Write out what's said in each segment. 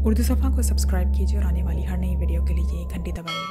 उर्दू सफ़ा को सब्सक्राइब कीजिए और आने वाली हर नई वीडियो के लिए घंटी दबाइए।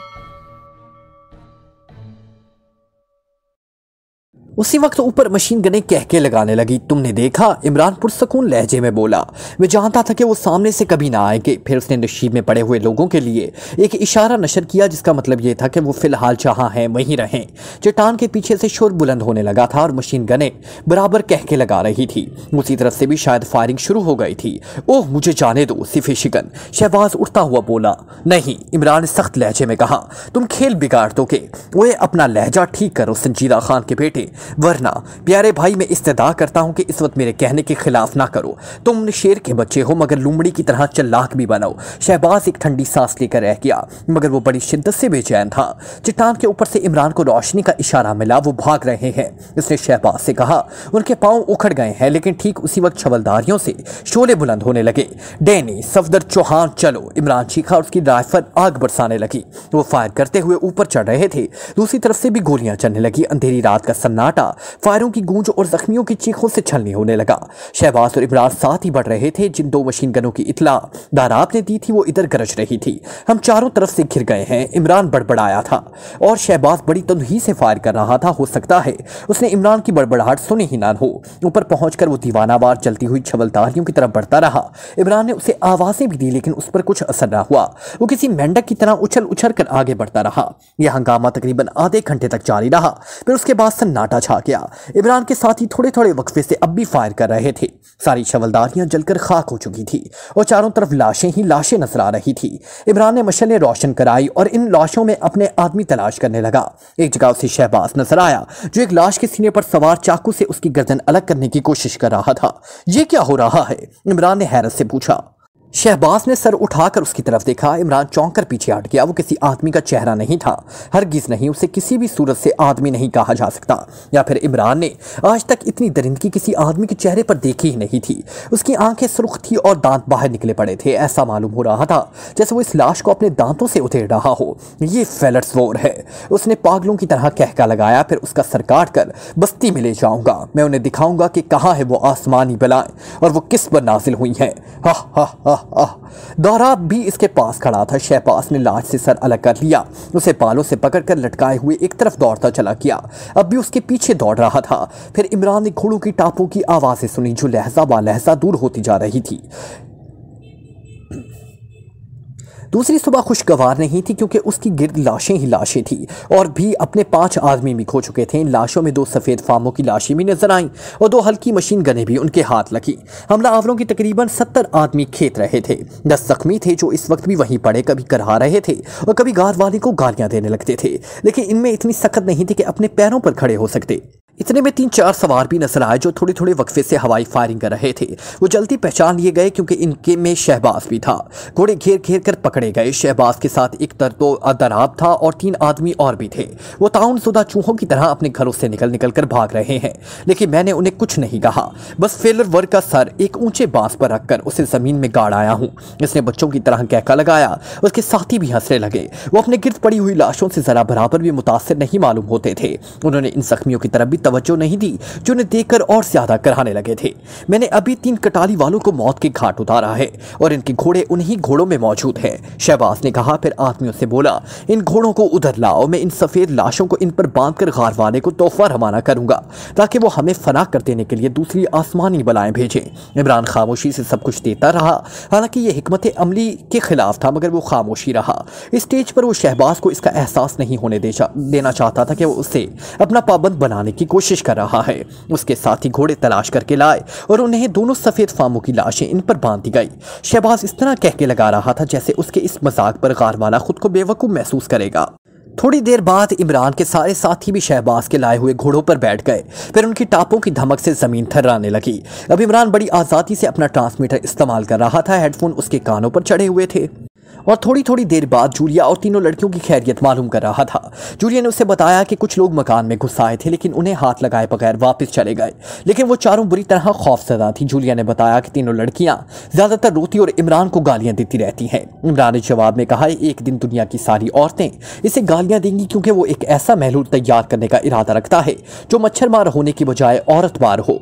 उसी वक्त ऊपर मशीन गनें कहके लगाने लगी। तुमने देखा? इमरान पुरसकून लहजे में बोला। मैं जानता था कि वो सामने से कभी ना आएंगे। फिर उसने नशीब में पड़े हुए लोगों के लिए एक इशारा नशर किया, जिसका मतलब ये था कि वो फिलहाल जहां हैं वहीं रहें। चट्टान के पीछे से शोर बुलंद होने लगा था और मशीन गनें बराबर कहके लगा रही थी। उसी तरफ से भी शायद फायरिंग शुरू हो गई थी। ओह, मुझे जाने दो सिफे शिकन, शहबाज उठता हुआ बोला। नहीं, इमरान ने सख्त लहजे में कहा, तुम खेल बिगाड़ दोगे। ओए, अपना लहजा ठीक करो संजीदा खान के बेटे, वरना प्यारे भाई मैं इस्तदा करता हूं कि इस वक्त मेरे कहने के खिलाफ ना करो। तुम शेर के बच्चे हो मगर लुमड़ी की तरह चल्लाक भी बनो। शहबाज एक ठंडी सांस लेकर रह गया, मगर वो बड़ी शिद्दत से बेचैन था। चट्टान के ऊपर से इमरान को रोशनी का इशारा मिला। वो भाग रहे हैं। उसने शहबाज से कहा। उनके पांव उखड़ गए हैं, लेकिन ठीक उसी वक्त छवलदारियों से शोले बुलंद होने लगे। डैनी, सफदर, चौहान, चलो! इमरान चीखा और उसकी राइफल आग बरसाने लगी। वो फायर करते हुए ऊपर चढ़ रहे थे। दूसरी तरफ से भी गोलियां चलने लगी। अंधेरी रात का सन्नाटा फायरों की गूंज और जख्मियों की चीखों से छलनी होने लगा। शहबाज और इमरान साथ ही बढ़ रहे थे। जिन दो मशीन गनों की इतला दाराब ने दी थी वो इधर गरज रही थी। हम चारों तरफ से घिर गए हैं, इमरान बड़बड़ाया था और शहबाज बड़ी तंदही से फायर कर रहा था। हो सकता है उसने इमरान की बड़बड़ाहट सुनी ही ना हो। ऊपर पहुंचकर वो दीवानावार चलती हुई छवलदारियों की तरफ बढ़ता रहा। इमरान ने उसे आवाजें भी दी, लेकिन उस पर कुछ असर ना हुआ। वो किसी मेंढक की तरह उछल उछल कर आगे बढ़ता रहा। यह हंगामा तकरीबन आधे घंटे तक जारी रहा। फिर उसके बाद सन्नाटा छा गया। इमरान के साथी थोड़े थोड़े वक्फे से अब भी फायर कर रहे थे। सारी छवलदारियां जलकर खाक हो चुकी थी और चारों तरफ लाशें ही लाशें नजर आ रही थी। इमरान ने मशलें रोशन कराई और इन लाशों में अपने आदमी तलाश करने लगा। एक जगह उसे शहबाज नजर आया, जो एक लाश के सीने पर सवार चाकू से उसकी गर्दन अलग करने की कोशिश कर रहा था। यह क्या हो रहा है? इमरान ने हैरत से पूछा। शहबाज ने सर उठाकर उसकी तरफ देखा। इमरान चौंक कर पीछे हट गया। वो किसी आदमी का चेहरा नहीं था, हरगिज नहीं। उसे किसी भी सूरत से आदमी नहीं कहा जा सकता, या फिर इमरान ने आज तक इतनी दरिंदगी किसी आदमी के चेहरे पर देखी ही नहीं थी। उसकी आंखें सुर्ख थी और दांत बाहर निकले पड़े थे। ऐसा मालूम हो रहा था जैसे वो इस लाश को अपने दांतों से उधेड़ रहा हो। ये फेलर्सवोर है, उसने पागलों की तरह कहका लगाया। फिर उसका सर काट कर बस्ती में ले जाऊंगा। मैं उन्हें दिखाऊंगा कि कहाँ है वो आसमानी बलाएं और वो किस पर नाजिल हुई हैं। हा हा हा। दौरा भी इसके पास खड़ा था। शहबाज ने लाश से सर अलग कर लिया। उसे बालों से पकड़कर लटकाए हुए एक तरफ दौड़ता चला गया। अब भी उसके पीछे दौड़ रहा था। फिर इमरान ने घोड़ों की टापों की आवाजें सुनी, जो लहजा व लहजा दूर होती जा रही थी। दूसरी सुबह खुशगवार नहीं थी, क्योंकि उसकी गिर्द लाशें ही लाशें थी और भी अपने 5 आदमी भी खो चुके थे। इन लाशों में 2 सफ़ेद फामों की लाशें भी नजर आईं और 2 हल्की मशीन गनें भी उनके हाथ लगी। हमला आवरों की तकरीबन 70 आदमी खेत रहे थे। 10 जख्मी थे, जो इस वक्त भी वहीं पड़े कभी करहा रहे थे और कभी गार वाले को गालियां देने लगते थे। लेकिन इनमें इतनी सख्त नहीं थी कि अपने पैरों पर खड़े हो सकते। इतने में 3-4 सवार भी नजर आए, जो थोड़े थोड़े वक्फे से हवाई फायरिंग कर रहे थे। वो जल्दी पहचान लिए गए, क्योंकि इनके में शहबाज भी था। घोड़े घेर घेर कर पकड़े गए। शहबाज के साथ एक दराब था और 3 आदमी और भी थे। वो ताउनशुदा चूहों की तरह अपने घरों से निकल निकल कर भाग रहे हैं, लेकिन मैंने उन्हें कुछ नहीं कहा। बस फेलर वर्ग का सर एक ऊंचे बांस पर रखकर उसे जमीन में गाड़ आया हूं। इसने बच्चों की तरह कहका लगाया। उसके साथी भी हंसने लगे। वो अपने गिर्द पड़ी हुई लाशों से जरा बराबर भी मुतासिर नहीं मालूम होते थे। उन्होंने इन जख्मियों की तरफ भी तवज्जो नहीं दी, जो उन्हें देखकर और ज्यादा कराने लगे थे। मैंने अभी 3 कटाली वालों को मौत के घाट उतारा है और इनके घोड़े उन्हीं घोड़ों में मौजूद है, शहबाज ने कहा। फिर आदमियों से बोला, इन घोड़ों को उधर लाओ। मैं इन सफेद लाशों को इन पर बांधकर गार वाले को तोहफा रवाना करूंगा, ताकि वो हमें फना कर देने के लिए दूसरी आसमानी बलाएं भेजें। इमरान खामोशी से सब कुछ देता रहा। हालांकि यह हिकमत अमली के खिलाफ था, मगर वो खामोशी रहा। इस स्टेज पर वो शहबाज को इसका एहसास नहीं होने देना चाहता था कि वो उससे अपना पाबंद बनाने की कोशिश कर रहा है। उसके साथी घोड़े तलाश करके लाए और उन्हें दोनों सफेद फामों की लाशें इन पर बांध दी गई। शहबाज इस तरह कहके लगा रहा था जैसे उसके इस मजाक पर गार वाला खुद को बेवकूफ महसूस करेगा। थोड़ी देर बाद इमरान के सारे साथी भी शहबाज के लाए हुए घोड़ों पर बैठ गए। फिर उनकी टापों की धमक से जमीन थर्राने लगी। अब इमरान बड़ी आजादी से अपना ट्रांसमीटर इस्तेमाल कर रहा था। हेडफोन उसके कानों पर चढ़े हुए थे और थोड़ी थोड़ी देर बाद जूलिया और तीनों लड़कियों की खैरियत मालूम कर रहा था। जूलिया ने उसे बताया कि कुछ लोग मकान में घुस आए थे, लेकिन उन्हें हाथ लगाए बगैर वापस चले गए। लेकिन वो चारों बुरी तरह खौफजदा थी। जूलिया ने बताया कि तीनों लड़कियां ज्यादातर रोती और इमरान को गालियां देती रहती हैं। इमरान ने जवाब में कहा, एक दिन दुनिया की सारी औरतें इसे गालियां देंगी, क्योंकि वो एक ऐसा महलूल तैयार करने का इरादा रखता है जो मच्छर मार होने की बजाय औरत मार हो।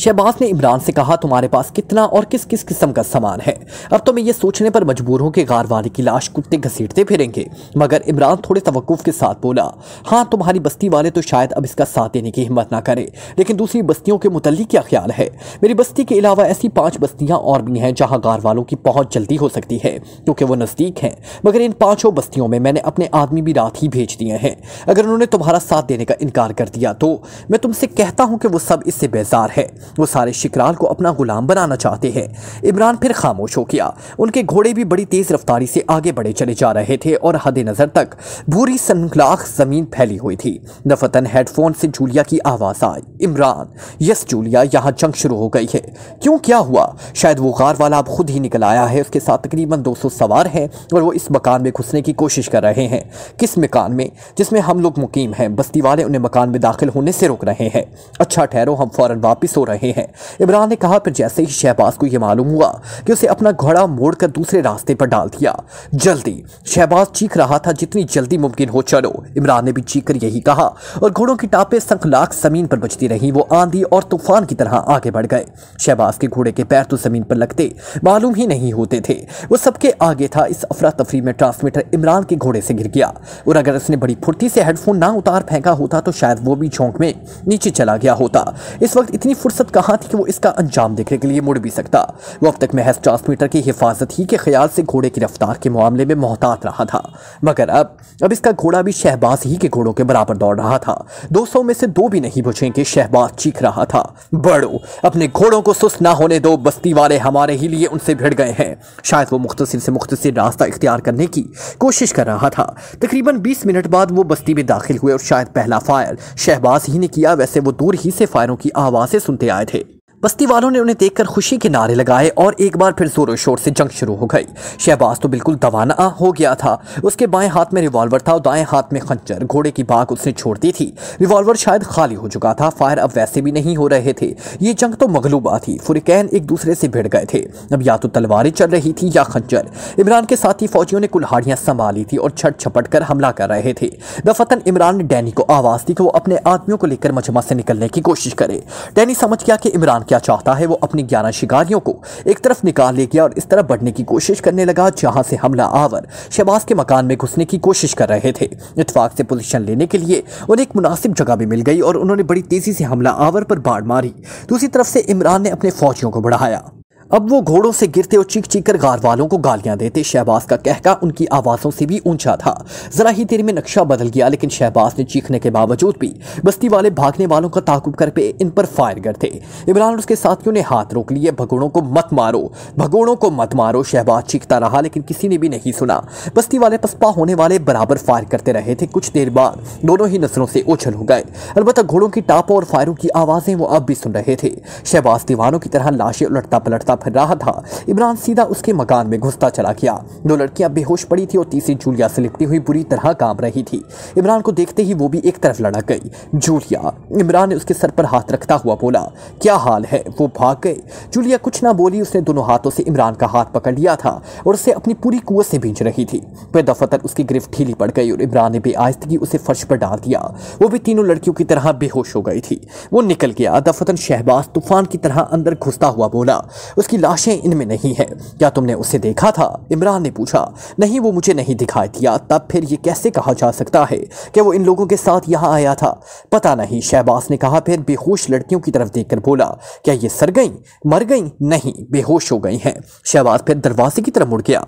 शहबाज ने इमरान से कहा, तुम्हारे पास कितना और किस किस किस्म का सामान है? अब तो मैं ये सोचने पर मजबूर हूं कि गार वाले की लाश कुत्ते घसीटते फिरेंगे। मगर इमरान थोड़े तवक्कुफ के साथ बोला, हाँ तुम्हारी बस्ती वाले तो शायद अब इसका साथ देने की हिम्मत ना करे, लेकिन दूसरी बस्तियों के मुतल्लिक क्या ख्याल है? मेरी बस्ती के अलावा ऐसी 5 बस्तियां और भी हैं जहां गार वालों की पहुंच जल्दी हो सकती है क्योंकि वो नजदीक हैं। मगर इन 5 बस्तियों में मैंने अपने आदमी भी रात ही भेज दिए हैं। अगर उन्होंने तुम्हारा साथ देने का इनकार कर दिया तो मैं तुमसे कहता हूं कि वो सब इससे बेजार है। वो सारे शिकराल को अपना गुलाम बनाना चाहते हैं। इमरान फिर खामोश हो गया। उनके घोड़े भी बड़ी तेज रफ्तारी से आगे बढ़े चले जा रहे थे और हद नजर तक भूरी सनखलाख जमीन फैली हुई थी। दफतन हेडफोन से जूलिया की आवाज आई, इमरान, यस जूलिया, यहाँ जंग शुरू हो गई है। क्यों, क्या हुआ? शायद वो गार वाला अब खुद ही निकल आया है। उसके साथ तकरीबन 200 सवार हैं और वो इस मकान में घुसने की कोशिश कर रहे हैं। किस मकान में? जिसमें हम लोग मुकीम हैं। बस्ती वाले उन्हें मकान में दाखिल होने से रोक रहे हैं। अच्छा ठहरो, हम फौरन वापस हो रहे हैं, इमरान ने कहा। फिर जैसे ही शहबाज को यह मालूम हुआ कि उसे अपना घोड़ा मोड़कर दूसरे रास्ते पर डाल दिया। जल्दी, शहबाज चीख रहा था, जितनी जल्दी मुमकिन हो चलो। इमरान ने भी चीख कर यही कहा और घोड़ों की टापें संखलाख जमीन पर बजती रही। वो आंधी और तूफान की तरह आगे बढ़ गए। शहबाज के घोड़े के पैर तो जमीन पर लगते मालूम ही नहीं होते थे। वो सबके आगे था। इस अफरा तफरी में ट्रांसमीटर इमरान के घोड़े से गिर गया और अगर उसने बड़ी फुर्ती से हेडफोन ना उतार फेंका होता तो शायद वो भी झोंक में नीचे चला गया होता। इस वक्त इतनी फुर्सत कहाँ थी कि वो इसका अंजाम देखने के लिए मुड़ भी सकता। वो अब तक महज ट्रांसमीटर की हिफाजत ही के ख्याल से घोड़े की रफ्तार के मामले में मोहतात रहा था। मगर अब इसका घोड़ा भी शहबाज ही के घोड़ों के बराबर दौड़ रहा था। 200 में से 2 भी नहीं बचेंगे। शहबाज चीख रहा था, बढ़ो, अपने घोड़ों को सुस्त ना होने दो, बस्ती वाले हमारे ही लिए उनसे भिड़ गए हैं। शायद वो मुख्तसिर से मुख्तसिर रास्ता इख्तियार करने की कोशिश कर रहा था। तकरीबन 20 मिनट बाद वो बस्ती में दाखिल हुए और शायद पहला फायर शहबाज ही ने किया। वैसे वो दूर ही से फायरों की आवाजें सुनते आए थे। बस्ती वालों ने उन्हें देखकर खुशी के नारे लगाए और एक बार फिर जोरों शोर से जंग शुरू हो गई। शहबाज तो बिल्कुल दवाना हो गया था। उसके बाएं हाथ में रिवॉल्वर था और दाएं हाथ में खंजर। घोड़े की बाग उसने छोड़ दी थी। रिवॉल्वर शायद खाली हो चुका था। फायर अब वैसे भी नहीं हो रहे थे। ये जंग तो मगलूबा थी। फुरकैन एक दूसरे से भिड़ गए थे। अब या तो तलवारें चल रही थी या खंजर। इमरान के साथी फौजियों ने कुल्हाड़ियां संभाली थी और छट छपट कर हमला कर रहे थे। दफतन इमरान ने डैनी को आवाज दी कि वो अपने आदमियों को लेकर मजमा से निकलने की कोशिश करे। डैनी समझ गया कि इमरान क्या चाहता है। वो अपनी 11 शिकारियों को एक तरफ निकाल ले गया और इस तरफ बढ़ने की कोशिश करने लगा जहां से हमला आवर शहबाज के मकान में घुसने की कोशिश कर रहे थे। इत्तेफाक से पोजीशन लेने के लिए उन्हें एक मुनासिब जगह भी मिल गई और उन्होंने बड़ी तेजी से हमला आवर पर बाढ़ मारी। दूसरी तरफ से इमरान ने अपने फौजियों को बढ़ाया। अब वो घोड़ों से गिरते और चीख चीख कर गार वालों को गालियां देते। शहबाज का कहका उनकी आवाज़ों से भी ऊंचा था। जरा ही देर में नक्शा बदल गया, लेकिन शहबाज ने चीखने के बावजूद भी बस्ती वाले भागने वालों का ताकुब कर पे इन पर फायर करते। इमरान और उसके साथियों ने हाथ रोक लिए। भगोड़ों को मत मारो, भगोड़ों को मत मारो, शहबाज चीखता रहा, लेकिन किसी ने भी नहीं सुना। बस्ती वाले पसपा होने वाले बराबर फायर करते रहे थे। कुछ देर बाद दोनों ही नजरों से ओझल हो गए। अलबत्ता घोड़ों की टापों और फायरों की आवाज़ें वो अब भी सुन रहे थे। शहबाज दीवानों की तरह लाशें उलटता पलटता फिर रहा था। इमरान सीधा उसके मकान में घुसता चला गया। 2 लड़कियां बेहोश पड़ी थी और तीसरी जूलिया से लिपटी हुई बुरी तरह कांप रही थी। इमरान को देखते ही वो भी एक तरफ लड़क गई। जूलिया, इमरान ने उसके सर पर हाथ रखता हुआ बोला, क्या हाल है? वो भाग गए। जूलिया कुछ ना बोली। उसने दोनों हाथों से इमरान का हाथ पकड़ लिया था और उसे अपनी पूरी कुव्वत से भींच रही थी। फिर दफतर उसकी गिरफ्त ढीली पड़ गई और इमरान ने बेआइज़गी उसे फर्श पर डाल दिया। वो भी तीनों लड़कियों की तरह बेहोश हो गई थी। वो निकल गया। दफतर शहबाज तूफान की तरह अंदर घुसता हुआ बोला, उसकी लाशें इनमें नहीं है। क्या तुमने उसे देखा था? इमरान ने पूछा। नहीं, वो मुझे नहीं दिखाई दिया। तब फिर ये कैसे कहा जा सकता है कि वो इन लोगों के साथ यहाँ आया था? पता नहीं, शहबाज ने कहा। फिर बेहोश लड़कियों की तरफ देखकर बोला, क्या ये सर गई, मर गई? नहीं, बेहोश हो गई हैं। शहबाज फिर दरवाजे की तरफ मुड़ गया।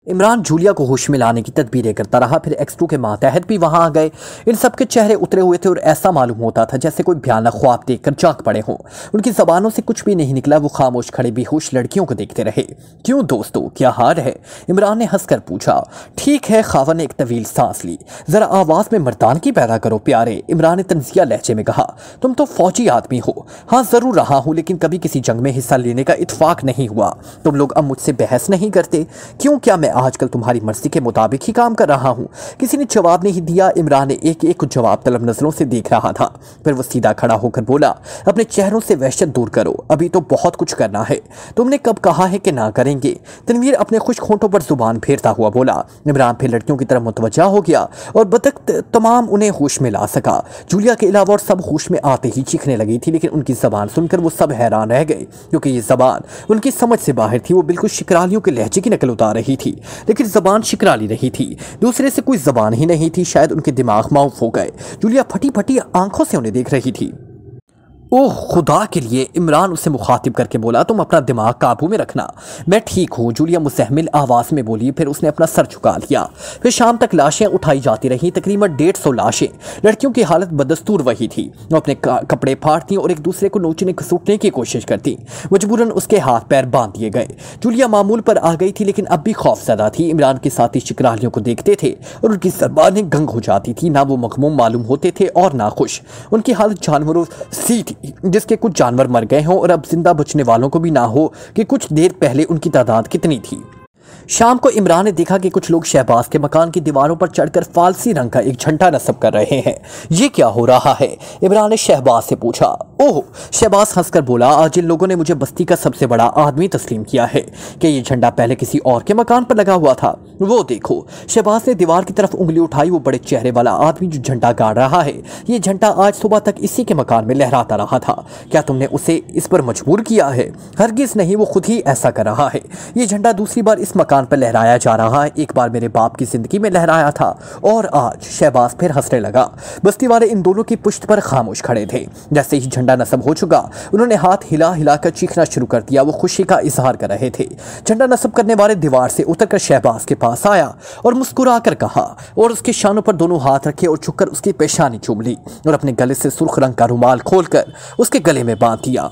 इमरान जूलिया को होश में लाने की तदबीरें करता रहा। फिर एक्स2 के मातहत भी वहां आ गए। इन सबके चेहरे उतरे हुए थे और ऐसा मालूम होता था जैसे कोई भयानक ख्वाब देखकर जाग पड़े हों। उनकी जबानों से कुछ भी नहीं निकला। वो खामोश खड़े बेहोश लड़कियों को देखते रहे। क्यों दोस्तों, क्या हाल है? इमरान ने हंसकर पूछा। ठीक है, खावन ने एक तवील सांस ली। जरा आवाज में मर्दानगी पैदा करो प्यारे, इमरान ने तंजिया लहजे में कहा। तुम तो फौजी आदमी हो। हाँ, जरूर रहा हूं, लेकिन कभी किसी जंग में हिस्सा लेने का इत्तेफाक नहीं हुआ। तुम लोग अब मुझसे बहस नहीं करते? क्यों, क्या मैं आजकल तुम्हारी मर्जी के मुताबिक ही काम कर रहा हूँ। किसी ने जवाब नहीं दिया। इमरान ने एक एक जवाब तलब नजरों से देख रहा था। फिर वो सीधा खड़ा होकर बोला, अपने चेहरों से वहशत दूर करो, अभी तो बहुत कुछ करना है। तुमने कब कहा है कि ना करेंगे? तनवीर अपने खुश होंठों पर जुबान फेरता हुआ बोला। इमरान फिर लड़कियों की तरफ मुतवज्जा हो गया और बतख तमाम उन्हें होश में ला सका। जूलिया के अलावा और सब होश में आते ही चीखने लगी थी, लेकिन उनकी जबान सुनकर वो सब हैरान रह गए, क्योंकि ये जबान उनकी समझ से बाहर थी। वो बिल्कुल शिकरालियों के लहजे की नकल उतार रही थी, लेकिन जबान शिकराली नहीं थी, दूसरे से कोई जबान ही नहीं थी। शायद उनके दिमाग माउफ हो गए। जूलिया फटी फटी आंखों से उन्हें देख रही थी। ओह खुदा के लिए, इमरान उसे मुखातिब करके बोला, तुम अपना दिमाग काबू में रखना। मैं ठीक हूँ, जूलिया मुस्तहमिल आवाज में बोली। फिर उसने अपना सर झुका लिया। फिर शाम तक लाशें उठाई जाती रहीं, तकरीबन 150 लाशें। लड़कियों की हालत बदस्तूर वही थी। वो अपने कपड़े फाड़ती और एक दूसरे को नोचने घसूटने की कोशिश करती। मजबूरन उसके हाथ पैर बांध दिए गए। जूलिया मामूल पर आ गई थी, लेकिन अब भी खौफजदा थी। इमरान के साथी शिकरालियों को देखते थे और उनकी ज़बानें गंग हो जाती थी। ना वो मखमूम मालूम होते थे और ना खुश। उनकी हालत जानवरों सी थी, जिसके कुछ जानवर मर गए हों और अब जिंदा बचने वालों को भी ना हो कि कुछ देर पहले उनकी तादाद कितनी थी। शाम को इमरान ने देखा कि कुछ लोग शहबाज के मकान की दीवारों पर चढ़कर फालसी रंग का एक झंडा नस्ब कर रहे हैं। ये क्या हो रहा है? इमरान ने शहबाज से पूछा। ओह, शहबाज हंसकर बोला, आज इन लोगों ने मुझे बस्ती का सबसे बड़ा आदमी तस्लीम किया है कि ये झंडा पहले किसी और के मकान पर लगा हुआ था। वो देखो। शहबाज ने दीवार की तरफ उंगली उठाई। वो बड़े चेहरे वाला आदमी जो झंडा गाड़ रहा है, ये झंडा आज सुबह तक इसी के मकान में लहराता रहा था। क्या तुमने उसे इस पर मजबूर किया है? हरगिज नहीं, वो खुद ही ऐसा कर रहा है। ये झंडा दूसरी बार इस मकान पर लहराया जा रहा है। एक बार मेरे बाप की जिंदगी में लहराया था और आज। शहबाज फिर हंसने लगा। बस्ती वाले इन दोनों की पुश्त पर खामोश खड़े थे। जैसे ही झंडा नस्ब हो चुका, उन्होंने हाथ हिला हिला कर चीखना शुरू कर दिया। वो खुशी का इजहार कर रहे थे। झंडा नस्ब करने वाले दीवार से उतरकर शहबाज के पास आया और मुस्कुराकर कहा और उसके शानों पर दोनों हाथ रखे और झुककर उसकी पेशानी चूम ली और अपने गले से सुर्ख रंग का रुमाल खोलकर उसके गले में बांध दिया।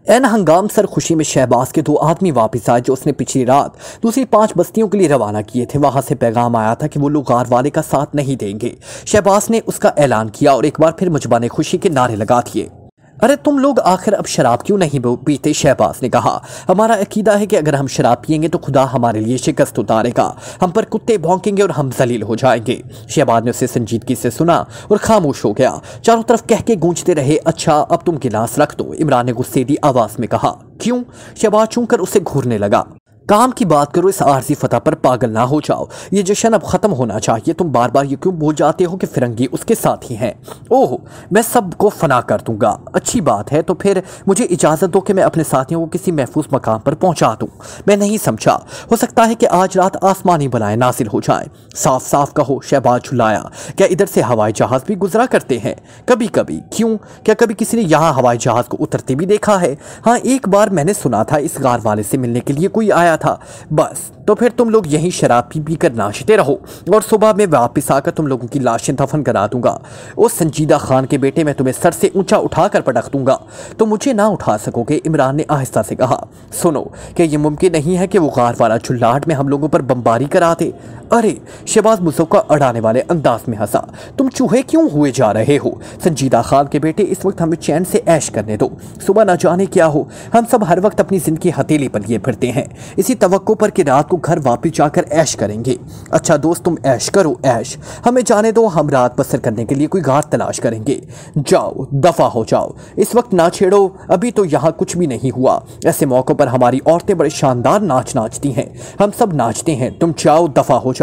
एन हंगाम सर खुशी में शहबाज के 2 आदमी वापस आए, जो उसने पिछली रात दूसरी 5 बस्तियों के लिए रवाना किए थे। वहां से पैगाम आया था कि वो लोग गार वाले का साथ नहीं देंगे। शहबाज ने उसका ऐलान किया और एक बार फिर मुजबाने खुशी के नारे लगा दिए। अरे तुम लोग आखिर अब शराब क्यों नहीं पीते? शहबाज ने कहा। हमारा अकीदा है कि अगर हम शराब पिएंगे तो खुदा हमारे लिए शिकस्त उतारेगा, हम पर कुत्ते भौंकेंगे और हम जलील हो जाएंगे। शहबाज ने उसे संजीदगी से सुना और खामोश हो गया। चारों तरफ कह के गूंजते रहे, अच्छा अब तुम गिलास रख दो। इमरान ने गुस्सेदी आवाज में कहा। क्यों? शहबाज चूंकर उसे घूरने लगा। काम की बात करो, इस आरजी फतह पर पागल ना हो जाओ। ये जश्न अब खत्म होना चाहिए। तुम बार बार ये क्यों भूल जाते हो कि फिरंगी उसके साथ ही हैं? ओह, मैं सबको फना कर दूंगा। अच्छी बात है, तो फिर मुझे इजाजत दो कि मैं अपने साथियों को किसी महफूज मकाम पर पहुंचा दूं। मैं नहीं समझा, हो सकता है कि आज रात आसमानी बनाए नासिल हो जाए। साफ साफ कहो। शहबाज झुलाया। क्या इधर से हवाई जहाज भी गुजरा करते हैं? कभी कभी। क्यों? क्या कभी किसी ने यहाँ हवाई जहाज को उतरते भी देखा है? हाँ, एक बार मैंने सुना था इस गार वाले से मिलने के लिए कोई आया था। बस, तो फिर तुम लोग यहीं शराब पी कर नाचते रहो और सुबह में वापस आकर तुम लोगों की लाशें दफन करा दूंगा। उस संजीदा खान के बेटे, मैं तुम्हें सर से ऊंचा उठाकर पटक दूंगा तो मुझे ना उठा सकोगे। इमरान ने आहिस्ता से कहा। सुनो, क्या ये मुमकिन नहीं है कि वो गार वाला चुल्लाहट में हम लोगों पर बमबारी करा दे? अरे, शहबाज मुज़क्का अड़ाने वाले अंदाज में हंसा। तुम चूहे क्यों हुए जा रहे हो? संजीदा खान के बेटे, इस वक्त हमें चैन से ऐश करने दो। सुबह ना जाने क्या हो। हम सब हर वक्त अपनी जिंदगी हथेली पर लिए फिरते हैं, इसी तवक्को पर कि रात को घर वापस जाकर ऐश करेंगे। अच्छा दोस्त, तुम ऐश करो ऐश, हमें जाने दो। हम रात बसर करने के लिए कोई गार तलाश करेंगे। जाओ, दफा हो जाओ। इस वक्त ना छेड़ो, अभी तो यहाँ कुछ भी नहीं हुआ। ऐसे मौक़ों पर हमारी औरतें बड़े शानदार नाच नाचती हैं, हम सब नाचते हैं। तुम जाओ, दफा हो जाओ।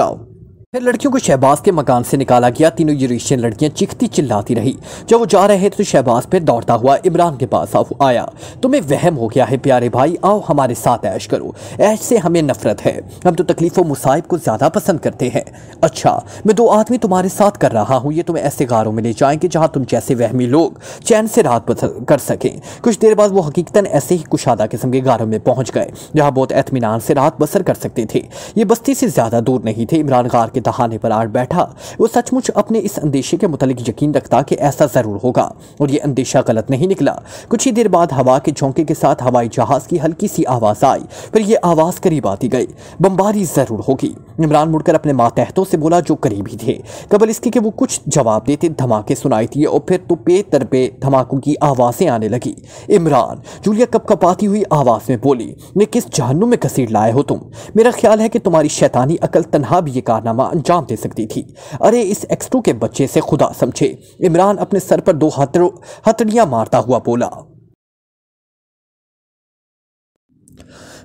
फिर लड़कियों को शहबाज के मकान से निकाला गया। तीनों यूरेशियन लड़कियां चीखती चिल्लाती रही। जब वो जा रहे थे तो शहबाज फिर दौड़ता हुआ इमरान के पास आया। तुम्हें वहम हो गया है प्यारे भाई, आओ हमारे साथ ऐश करो। ऐश से हमें नफरत है, हम तो तकलीफ व मुसाइब को ज्यादा पसंद करते हैं। अच्छा, मैं 2 आदमी तुम्हारे साथ कर रहा हूँ। ये तुम्हें ऐसे गारों में ले जाएंगे जहाँ तुम जैसे वहमी लोग चैन से रात बसर कर सकें। कुछ देर बाद वो हकीकतन ऐसे ही कुशादा किस्म के गारों में पहुंच गए, जहाँ बहुत एतमीनान से रात बसर कर सकते थे। ये बस्ती से ज्यादा दूर नहीं थे। इमरान गार के दहाने पर आड़ बैठा। वो सचमुच अपने इस अंदेशे के मुतालिक यकीन रखता कि ऐसा जरूर होगा, और ये अंदेशा गलत नहीं निकला। कुछ ही देर बाद हवा के झोंके के साथ हवाई जहाज की हल्की सी आवाज आई, फिर ये आवाज करीब आती गई। बमबारी जरूर होगी। इमरान मुड़कर अपने मातहतों से बोला जो करीब ही थे। कबल इसके कि वो कुछ जवाब देते धमाके सुनाई दिए और फिर तो पे धमाकों की आवाजें आने लगी। इमरान, जूलिया कपकपाती हुई आवाज में बोली, ने किस जहन्नुम में घसीट लाए हो तुम? मेरा ख्याल है कि तुम्हारी शैतानी अकल तन्हा भी ये कारनामा अंजाम दे सकती थी। अरे इस एक्सट्रो के बच्चे से खुदा समझे। इमरान अपने सर पर दो हथड़ियां मारता हुआ बोला।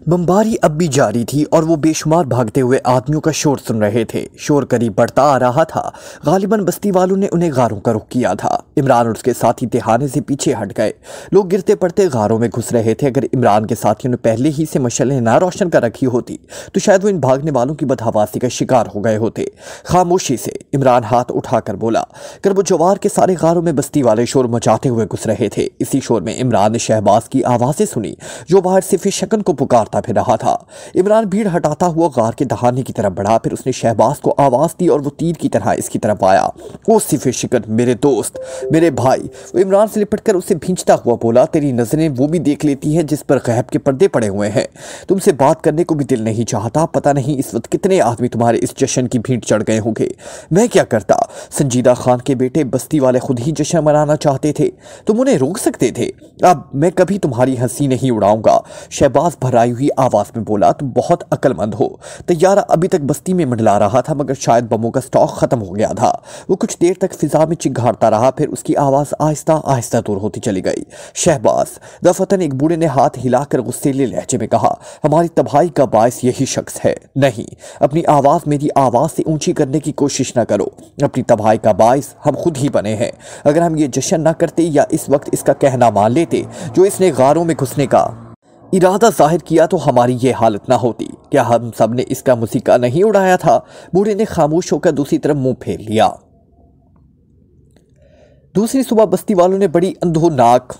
बमबारी अब भी जारी थी और वो बेशुमार भागते हुए आदमियों का शोर सुन रहे थे। शोर करीब बढ़ता आ रहा था। गालिबन बस्ती वालों ने उन्हें गारों का रुख किया था। इमरान और उसके साथी तिहाने से पीछे हट गए। लोग गिरते पड़ते गारों में घुस रहे थे। अगर इमरान के साथियों ने पहले ही से मशालें ना रोशन कर रखी होती तो शायद वो इन भागने वालों की बदहवासी का शिकार हो गए होते। खामोशी से इमरान हाथ उठाकर बोला। कर वो जवार के सारे गारों में बस्ती वाले शोर मचाते हुए घुस रहे थे। इसी शोर में इमरान ने शहबाज की आवाजें सुनी जो बाहर सिर्फ शकन को पुकारता फिर रहा था। इमरान भीड़ हटाता हुआ गार के दहाने की तरफ बढ़ा। फिर उसने शहबाज को आवाज दी और वो तीर की तरह इसकी तरफ आया। ओ सिफे शिकन, मेरे दोस्त, मेरे भाई। वो इमरान से लिपटकर उसे भींचता हुआ बोला, तेरी नजरें वो भी देख लेती हैं जिस पर गैब के पर्दे पड़े हुए हैं। तुमसे बात करने को भी दिल नहीं चाहता। पता नहीं इस वक्त कितने आदमी तुम्हारे इस जश्न की भीड़ चढ़ गए होंगे। मैं क्या करता? संजीदा खान के बेटे बस्ती वाले खुद ही जश्न मनाना चाहते थे, तुम उन्हें रोक सकते थे। अब मैं कभी तुम्हारी हंसी नहीं उड़ाऊंगा। शहबाज भराई हुई आवाज में बोला, तुम बहुत अक्लमंद हो। तैयारा अभी तक बस्ती में मंडला रहा था मगर शायद बमों का स्टॉक खत्म हो गया था। वो कुछ देर तक फिजा में चिंगारता रहा, फिर उसकी आवाज आहिस्ता आहिस्ता दूर होती चली गई। शहबाज, दफतन एक बूढ़े ने हाथ हिलाकर गुस्सेले लहजे में कहा, हमारी तबाही का बायस यही शख्स है। नहीं, अपनी आवाज मेरी आवाज से ऊंची करने की कोशिश न करो। अपनी तबाही का बायस हम खुद ही बने हैं। अगर हम ये जश्न न करते या इस वक्त इसका कहना मान लेते जो इसने गारों में घुसने का इरादा जाहिर किया तो हमारी ये हालत ना होती। क्या हम सब ने इसका मुसीका नहीं उड़ाया था? बूढ़े ने खामोश होकर दूसरी तरफ मुंह फेर लिया। दूसरी सुबह बस्ती वालों ने बड़ी अंधोनाक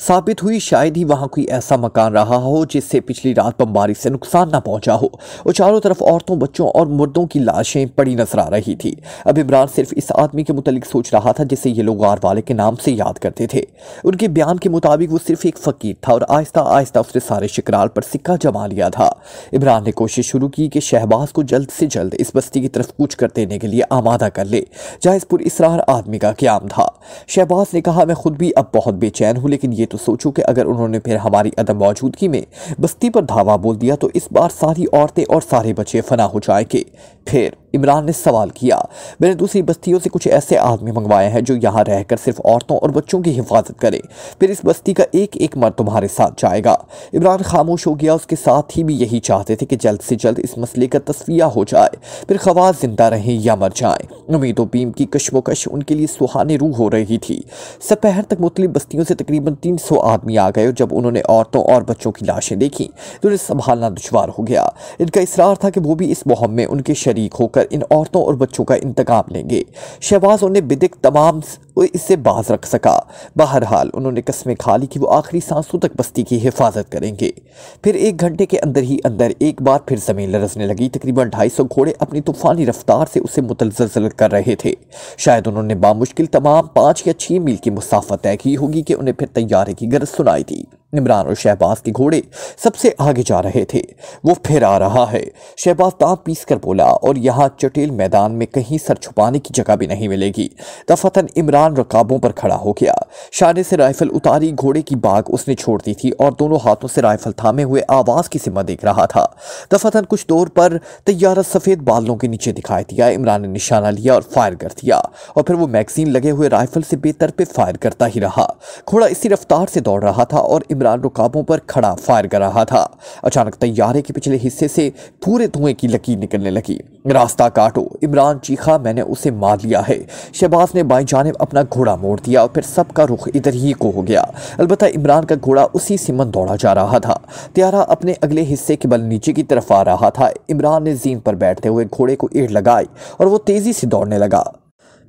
साबित हुई। शायद ही वहां कोई ऐसा मकान रहा हो जिससे पिछली रात बमबारी से नुकसान ना पहुंचा हो। और चारों तरफ औरतों, बच्चों और मुर्दों की लाशें पड़ी नजर आ रही थी। अब इमरान सिर्फ इस आदमी के मुतालिक सोच रहा था जिसे ये लोग गार वाले के नाम से याद करते थे। उनके बयान के मुताबिक वो सिर्फ एक फकीर था और आहिस्ता आहिस्ता उसने सारे शिकराल पर सिक्का जमा लिया था। इमरान ने कोशिश शुरू की कि शहबाज को जल्द से जल्द इस बस्ती की तरफ कूच कर देने के लिए आमादा कर ले जहां इस पुरइसरार आदमी का क्याम था। शहबाज ने कहा, मैं खुद भी अब बहुत बेचैन हूं, लेकिन ये तो सोचो कि अगर उन्होंने फिर हमारी अदम मौजूदगी में बस्ती पर धावा बोल दिया तो इस बार सारी औरतें और सारे बच्चे फना हो जाएंगे। फिर इमरान ने सवाल किया, मैंने दूसरी बस्तियों से कुछ ऐसे आदमी मंगवाए हैं जो यहाँ रहकर सिर्फ औरतों और बच्चों की हिफाजत करें। फिर इस बस्ती का एक एक मर्द तुम्हारे साथ जाएगा। इमरान खामोश हो गया। उसके साथ ही भी यही चाहते थे कि जल्द से जल्द इस मसले का तस्फिया हो जाए, फिर खवास जिंदा रहें या मर जाएं। उम्मीदों बीम की कशमकश उनके लिए सुहाने रूह हो रही थी। सपहर तक मुख्तलिफ बस्तियों से तकरीबन 300 आदमी आ गए। जब उन्होंने औरतों और बच्चों की लाशें देखी तो उन्हें संभालना दुश्वार हो गया। इनका इसरार था कि वो भी इस मुहिम में उनके शरीक होकर इन औरतों और बच्चों का इंतकाम लेंगे। शहबाज उन्हें बिदिक तमाम इससे बाज रख सका। बहरहाल उन्होंने कस्में खा ली कि वो आखिरी सांसों तक बस्ती की हिफाजत करेंगे। फिर 1 घंटे के अंदर ही अंदर एक बार फिर जमीन लरजने लगी। तकरीबन 250 घोड़े अपनी तूफानी रफ्तार से उसे मुतलजल कर रहे थे। शायद उन्होंने बामुश्किल तमाम 5 या 6 मील की मुसाफत तय की होगी कि उन्हें फिर तैयारे की गरज सुनाई थी। इमरान और शहबाज के घोड़े सबसे आगे जा रहे थे। वो फिर आ रहा है, शहबाज दांत पीस कर बोला, और यहाँ चटेल मैदान में कहीं सर छुपाने की जगह भी नहीं मिलेगी। दफतन इमरान रकाबों पर खड़ा हो गया। शाने से राइफल उतारी, घोड़े की बाग उसने छोड़ दी थी और दोनों हाथों से राइफल थामे हुए आवाज की सिमत देख रहा था। दफतन कुछ दूर पर तैयारा सफेद बालों के नीचे दिखाई दिया। इमरान ने निशाना लिया और फायर कर दिया, और फिर वो मैगजीन लगे हुए राइफल से बेतरफे फायर करता ही रहा। घोड़ा इसी रफ्तार से दौड़ रहा था और इमरान रुकाबों पर खड़ा फायर कर रहा था। अचानक तैयारे के पिछले हिस्से से पूरे धुएं की लकीर निकलने लगी। रास्ता काटो, इमरान चीखा, मैंने उसे मार लिया है। शहबाज ने बाईं जानिब अपना घोड़ा मोड़ दिया और फिर सबका रुख इधर ही को हो गया। अलबत्ता इमरान का घोड़ा उसी सिमत दौड़ा जा रहा था। त्यारा अपने अगले हिस्से के बल नीचे की तरफ आ रहा था। इमरान ने जीन पर बैठते हुए घोड़े को एड़ लगाई और वो तेजी से दौड़ने लगा।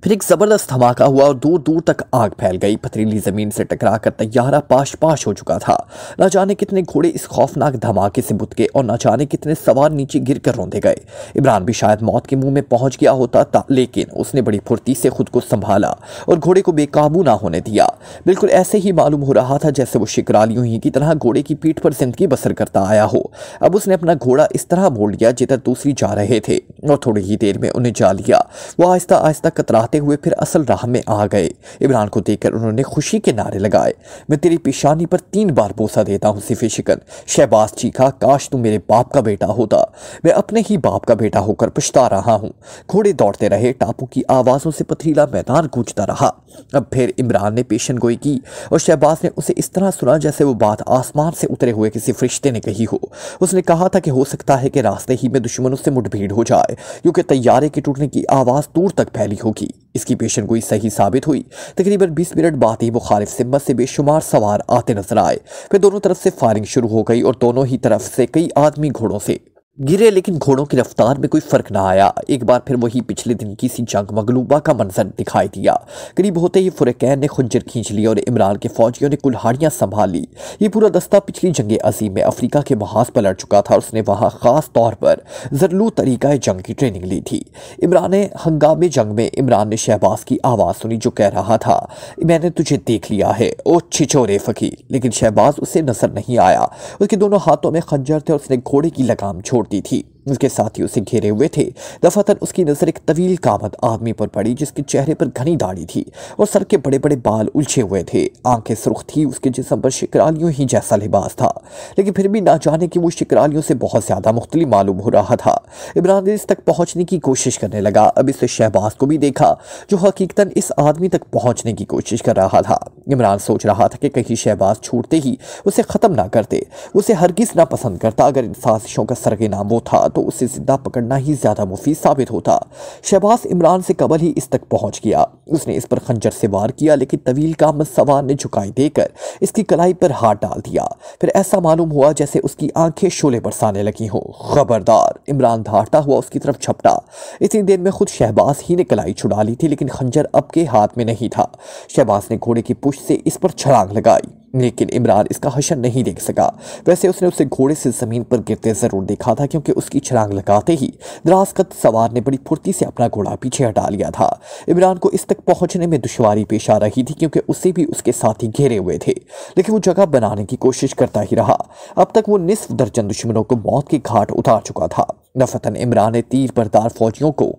फिर एक जबरदस्त धमाका हुआ और दूर दूर तक आग फैल गई। पथरीली जमीन से टकराकर तैयारा पाश पाश हो चुका था। न जाने कितने घोड़े इस खौफनाक धमाके से बुत गए और न जाने कितने सवार नीचे गिरकर रौंदे गए। इमरान भी शायद मौत के मुंह में पहुंच गया होता था, लेकिन उसने बड़ी फुर्ती से खुद को संभाला और घोड़े को बेकाबू ना होने दिया। बिल्कुल ऐसे ही मालूम हो रहा था जैसे वो शिकरालियों ही की तरह घोड़े की पीठ पर जिंदगी बसर करता आया हो। अब उसने अपना घोड़ा इस तरह मोड़ लिया जिधर दूसरी जा रहे थे और थोड़ी ही देर में उन्हें जा लिया। वो आहिस्ता आहिस्ता कतराते हुए फिर असल राह में आ गए। इमरान को देखकर उन्होंने खुशी के नारे लगाए। मैं तेरी पेशानी पर 3 बार बोसा देता हूँ सिफे शिकन। शहबाज चीखा, काश तू मेरे बाप का बेटा होता। मैं अपने ही बाप का बेटा होकर पछता रहा हूँ। घोड़े दौड़ते रहे। टापू की आवाजों से पथरीला मैदान गूंजता रहा। अब फिर इमरान ने पेशन गोई की और शहबाज ने उसे इस तरह सुना जैसे वो बात आसमान से उतरे हुए किसी फरिश्ते ने कही हो। उसने कहा था कि हो सकता है कि रास्ते ही में दुश्मनों से मुठभेड़ हो जाए, क्योंकि तैयारे के टूटने की आवाज दूर तक फैली होगी। इसकी पेशन गोई सही साबित हुई। तकरीबन 20 मिनट बाद ही मुखालिफ सिम्मत से बेशुमार सवार आते नजर आए। फिर दोनों तरफ से फायरिंग शुरू हो गई और दोनों ही तरफ से कई आदमी घोड़ों से गिरे, लेकिन घोड़ों की रफ्तार में कोई फर्क ना आया। एक बार फिर वही पिछले दिन की सी जंग मगलूबा का मंजर दिखाई दिया। करीब होते ही फुरकैन ने खुंजर खींच लिया और इमरान के फौजियों ने कुल्हाड़ियां संभाल ली। ये पूरा दस्ता पिछली जंग अजीम में अफ्रीका के महाज पर लड़ चुका था और उसने वहां खास तौर पर जरलू तरीका जंग की ट्रेनिंग ली थी। इमरान ने हंगामे जंग में इमरान ने शहबाज की आवाज़ सुनी जो कह रहा था, मैंने तुझे देख लिया है ओ छिछोरे फकीर। लेकिन शहबाज उसे नजर नहीं आया। उसके दोनों हाथों में खंजर थे और उसने घोड़े की लगाम छोड़ दी थी। उसके साथी उसे घेरे हुए थे। दफातन उसकी नजर एक तवील कामत आदमी पर पड़ी जिसके चेहरे पर घनी दाढ़ी थी और सर के बड़े बड़े बाल उलझे हुए थे। आंखें सुर्ख थी। उसके जिस्म पर शिकरालियों ही जैसा लिबास था, लेकिन फिर भी ना जाने कि वो शिकरालियों से बहुत ज्यादा मुख्तलिफ मालूम हो रहा था। इमरान इस तक पहुंचने की कोशिश करने लगा। अब इससे शहबाज को भी देखा जो हकीकतन इस आदमी तक पहुंचने की कोशिश कर रहा था। इमरान सोच रहा था कि कहीं शहबाज छूटते ही उसे खत्म ना करते। उसे हरगिज ना पसंद करता। अगर इन साजिशों का सरगना वो था तो उसे जिंदा पकड़ना ही ज्यादा मुफीद साबित होता। शहबाज इमरान से कबल ही इस तक पहुंच गया। उसने इस पर खंजर से वार किया, लेकिन तवील कामत सवार ने झुकाई देकर इसकी कलाई पर हाथ डाल दिया। फिर ऐसा मालूम हुआ जैसे उसकी आंखें शोले बरसाने लगी हो। खबरदार! इमरान धारता हुआ उसकी तरफ झपटा। इतनी देर में खुद शहबाज ही ने कलाई छुड़ा ली थी, लेकिन खंजर अब के हाथ में नहीं था। शहबाज ने घोड़े की पुश्त से इस पर छलांग लगाई, लेकिन इमरान इसका हशर नहीं देख सका। वैसे उसने उसे घोड़े से जमीन पर गिरते जरूर देखा था, क्योंकि उसकी छलांग लगाते ही दराजकद सवार ने बड़ी फुर्ती से अपना घोड़ा पीछे हटा लिया था। इमरान को इस तक पहुंचने में दुश्वारी पेश आ रही थी, क्योंकि उसे भी उसके साथी घेरे हुए थे, लेकिन वो जगह बनाने की कोशिश करता ही रहा। अब तक वो निस्फ दर्जन दुश्मनों को मौत के घाट उतार चुका था। नफतन इमरान ने तीर बरदार फौजियों को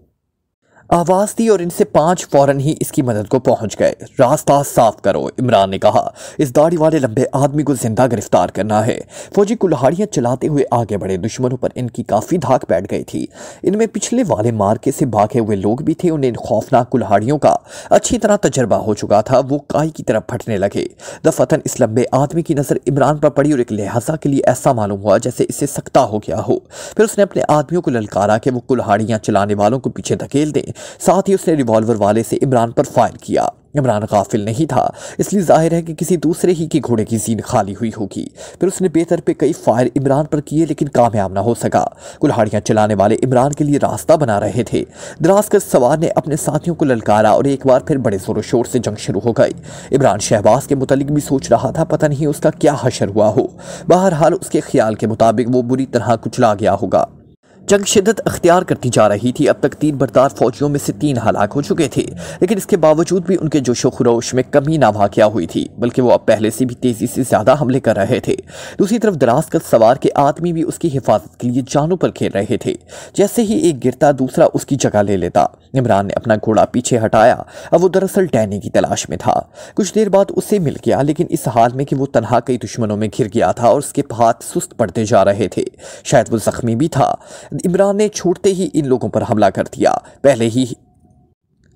आवाज दी और इनसे 5 फौरन ही इसकी मदद को पहुंच गए। रास्ता साफ करो, इमरान ने कहा। इस दाढ़ी वाले लंबे आदमी को जिंदा गिरफ्तार करना है। फौजी कुल्हाड़ियां चलाते हुए आगे बढ़े। दुश्मनों पर इनकी काफी धाक बैठ गई थी। इनमें पिछले वाले मार्के से भागे हुए लोग भी थे। उन्हें इन खौफनाक कुल्हाड़ियों का अच्छी तरह तजर्बा हो चुका था। वो काई की तरफ फटने लगे। दफतन इस लंबे आदमी की नजर इमरान पर पड़ी और एक लिहाजा के लिए ऐसा मालूम हुआ जैसे इससे सख्ता हो गया हो। फिर उसने अपने आदमियों को ललकारा कि वो कुल्हाड़ियां चलाने वालों को पीछे धकेल दें। साथ ही उसने रिवॉल्वर वाले से इमरान पर फायर किया। इमरान गाफिल नहीं था, इसलिए जाहिर है कि किसी दूसरे ही की घोड़े की जीन खाली हुई होगी। फिर उसने बेहतर पे कई फायर इमरान पर किए, लेकिन कामयाब ना हो सका। कुल्हाड़ियां चलाने वाले इमरान के लिए रास्ता बना रहे थे। दराजकर सवार ने अपने साथियों को ललकारा और एक बार फिर बड़े जोरों शोर से जंग शुरू हो गई। इमरान शहबाज के मुतालिक भी सोच रहा था, पता नहीं उसका क्या हशर हुआ हो। बहरहाल उसके ख्याल के मुताबिक वो बुरी तरह कुचला गया होगा। जंग शिद्दत अख्तियार करती जा रही थी। अब तक 3 बरदार फौजियों में से 3 हलाक हो चुके थे, लेकिन इसके बावजूद भी उनके जोशो खरोश में कमी ना वाक़या हुई थी, बल्कि वो अब पहले से भी तेजी से ज्यादा हमले कर रहे थे। दूसरी तरफ दराजकद सवार के आदमी भी उसकी हिफाजत के लिए जानों पर खेल रहे थे। जैसे ही एक गिरता दूसरा उसकी जगह ले लेता। इमरान ने अपना घोड़ा पीछे हटाया। अब वो दरअसल डैनी की तलाश में था। कुछ देर बाद उसे मिल गया, लेकिन इस हाल में कि वो तनहा कई दुश्मनों में घिर गया था और उसके हाथ सुस्त पड़ते जा रहे थे। शायद वो जख्मी भी था। इमरान ने छूटते ही इन लोगों पर हमला कर दिया। पहले ही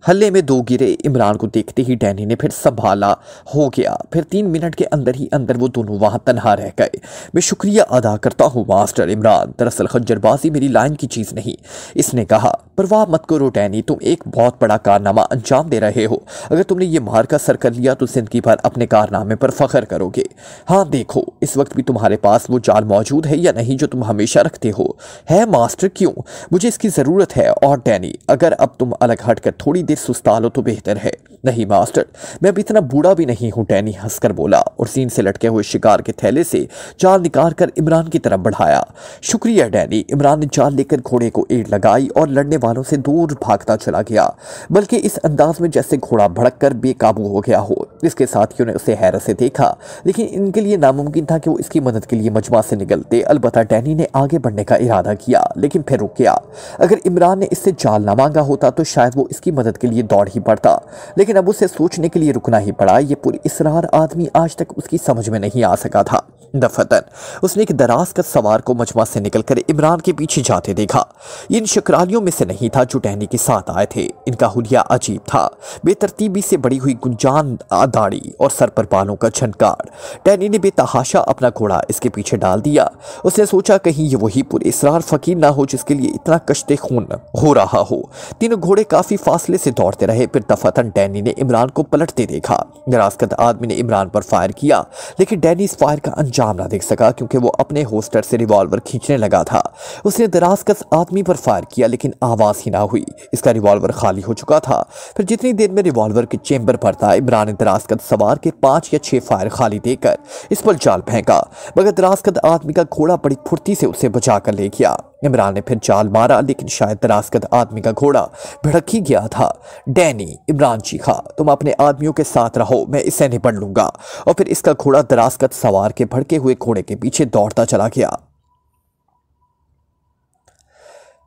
हल्ले में 2 गिरे। इमरान को देखते ही डैनी ने फिर संभाला हो गया। फिर 3 मिनट के अंदर ही अंदर वो दोनों वहां तन्हा रह गए। मैं शुक्रिया अदा करता हूँ मास्टर इमरान, दरअसल खंजरबाजी मेरी लाइन की चीज नहीं, इसने कहा। परवाह मत करो डैनी, तुम एक बहुत बड़ा कारनामा अंजाम दे रहे हो। अगर तुमने ये मार्का सर कर लिया तो जिंदगी भर अपने कारनामे पर फख्र करोगे। हाँ देखो, इस वक्त भी तुम्हारे पास वो जाल मौजूद है या नहीं जो तुम हमेशा रखते हो? है मास्टर, क्यों? मुझे इसकी जरूरत है। और डैनी, अगर अब तुम अलग हटकर थोड़ी देर सुस्ता लो तो बेहतर है। नहीं मास्टर, मैं अब इतना बूढ़ा भी नहीं हूं, डैनी हंसकर बोला और सीन से लटके हुए शिकार के थैले से जाल निकाल कर इमरान की तरफ बढ़ाया। शुक्रिया डैनी। इमरान ने जाल लेकर घोड़े को एड़ लगाई और लड़ने वालों से दूर भागता चला गया, बल्कि इस अंदाज में जैसे घोड़ा भड़क कर बेकाबू हो गया हो। इसके साथियों ने उसे हैरत से देखा, लेकिन इनके लिए नामुमकिन था कि वो इसकी मदद के लिए मजमा से निकलते। अलबत्ता डैनी ने आगे बढ़ने का इरादा किया, लेकिन फिर रुक गया। अगर इमरान ने इससे जाल ना मांगा होता तो शायद वो इसकी मदद के लिए दौड़ ही पड़ता, लेकिन अब उसे सोचने के लिए रुकना ही पड़ा। ये पूरी इसरार आदमी आज तक उसकी समझ में नहीं आ सका था। दफतन उसने एक दराज का सवार को मजमा से निकलकर इमरान के पीछे जाते देखा। इन शकरालियों में से नहीं था जो डैनी के साथ आए थे। इनका हुलिया अजीब था, बेतरतीबी से बड़ी हुई गुंजान दाढ़ी और सर पर बालों का झनकार। डैनी ने बेतहाशा अपना घोड़ा इसके पीछे डाल दिया। उसने सोचा कहीं ये वही पुर इसरार फकीर ना हो जिसके लिए इतना कश्ते खून हो रहा हो। तीनों घोड़े काफी फासले से दौड़ते रहे। फिर दफतन डैनी ने इमरान को पलटते देखा। दराजकद आदमी ने इमरान पर फायर किया, लेकिन डैनी इस फायर का अंजाम ना देख सका क्योंकि वो अपने होस्टर से रिवॉल्वर खींचने लगा था। उसने दराजकद आदमी पर फायर किया, लेकिन आवाज ही ना हुई। इसका रिवॉल्वर खाली हो चुका था। फिर जितनी देर में रिवॉल्वर के चेंबर पर था, इमरान ने दराजकद सवार के 5 या 6 फायर खाली देकर इस पर जाल फेंका, मगर दराजकद आदमी का घोड़ा बड़ी फुर्ती से उसे बचा कर ले गया। इमरान ने फिर जाल मारा, लेकिन शायद दराजकद आदमी का घोड़ा भड़क ही गया था। डैनी, इमरान चीखा, तुम अपने आदमियों के साथ रहो, मैं इसे निपट लूंगा। और फिर इसका घोड़ा दराजकद सवार के भड़के हुए घोड़े के पीछे दौड़ता चला गया।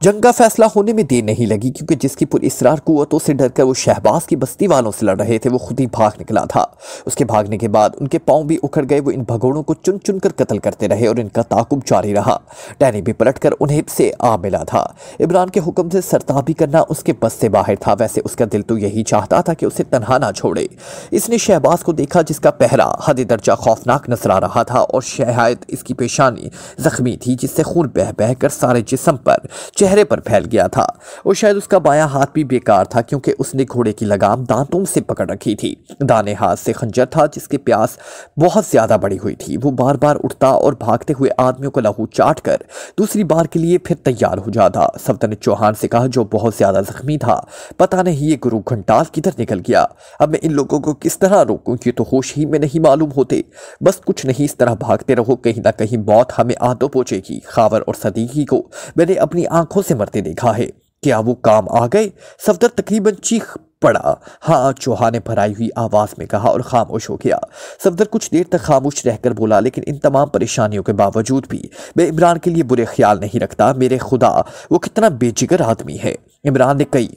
जंग का फैसला होने में देर नहीं लगी, क्योंकि जिसकी पुरअसरार कुव्वतों से डरकर वो शहबाज की बस्ती वालों से लड़ रहे थे, वो खुद ही भाग निकला था। उसके भागने के बाद उनके पांव भी उखड़ गए। वो इन भगोड़ों को चुन चुन कर कत्ल करते रहे और इनका ताकुब जारी रहा। डैनी भी पलटकर उन्हें से आ मिला था। इमरान के हुक्म से सरताबी करना उसके बस से बाहर था। वैसे उसका दिल तो यही चाहता था कि उसे तन्हा ना छोड़े। इसने शहबाज को देखा, जिसका पहरा हद दर्जा खौफनाक नजर आ रहा था और शायद इसकी पेशानी जख्मी थी, जिससे खून बह बह कर सारे जिस्म पर चेहरे पर फैल गया था। और शायद उसका बायां हाथ भी बेकार था, क्योंकि उसने घोड़े की लगाम दांतों से पकड़ रखी थी। दाने हाथ से खंजर था, जिसकी प्यास बहुत ज्यादा बड़ी हुई थी। वो बार बार उठता और भागते हुए आदमियों को लहू चाट कर दूसरी बार के लिए फिर तैयार हो जाता। सफदर ने चौहान से कहा, जो बहुत ज्यादा जख्मी था, पता नहीं ये गुरु घंटाल किधर निकल गया। अब मैं इन लोगों को किस तरह रोकूं, ये तो होश ही में नहीं मालूम होते। बस कुछ नहीं, इस तरह भागते रहो, कहीं ना कहीं मौत हमें आ तो पहुंचेगी। खावर और सदीकी को मैंने अपनी आंखों से मरते देखा है। क्या वो काम आ गए? सफदर तकरीबन चीख पड़ा। हाँ, चौहान ने भराई हुई आवाज में कहा और खामोश हो गया। सफदर कुछ देर तक खामोश रहकर बोला, लेकिन इन तमाम परेशानियों के बावजूद भी मैं इमरान के लिए बुरे ख्याल नहीं रखता। मेरे खुदा, वो कितना बेजिगर आदमी है। इमरान ने कई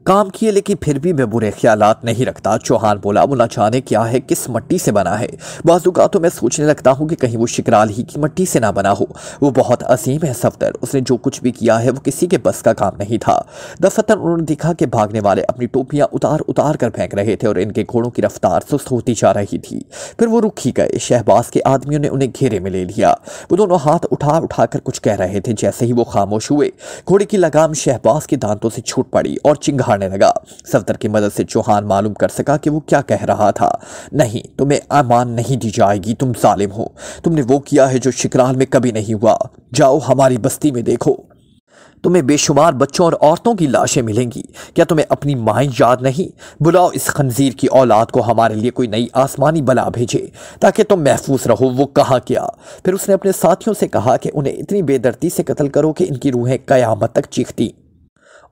काम किए, लेकिन फिर भी मैं बुरे ख्यालात नहीं रखता। चौहान बोला, वो ना जाने क्या है, किस मट्टी से बना है। बाज़ुका तो मैं सोचने लगता हूँ कि कहीं वो शिकराल ही की मट्टी से ना बना हो। वो बहुत अजीम है सफदर। उसने जो कुछ भी किया है वो किसी के बस का काम नहीं था। दफतन उन्होंने देखा कि भागने वाले अपनी टोपियां उतार उतार कर फेंक रहे थे और इनके घोड़ों की रफ्तार सुस्त होती जा रही थी। फिर वो रुक ही गए। शहबाज के आदमियों ने उन्हें घेरे में ले लिया। वो दोनों हाथ उठा उठा कर कुछ कह रहे थे। जैसे ही वो खामोश हुए, घोड़े की लगाम शहबाज के दांतों से छूट पड़ी और चिंगारने लगा। सफदर की मदद से चौहान मालूम कर सका कि वो क्या कह रहा था। नहीं, तुम्हें अमान नहीं दी जाएगी, तुम जालिम हो। तुमने वो किया है जो शिकराल में कभी नहीं हुआ। जाओ हमारी बस्ती में देखो, तुम्हें बेशुमार बच्चों और औरतों की लाशें मिलेंगी। क्या तुम्हें अपनी माँ याद नहीं? बुलाओ इस खंजीर की औलाद को, हमारे लिए कोई नई आसमानी बला भेजे ताकि तुम महफूज रहो। वो कहा क्या? फिर उसने अपने साथियों से कहा कि उन्हें इतनी बेदर्दी से कत्ल करो कि इनकी रूहें कयामत तक चीखती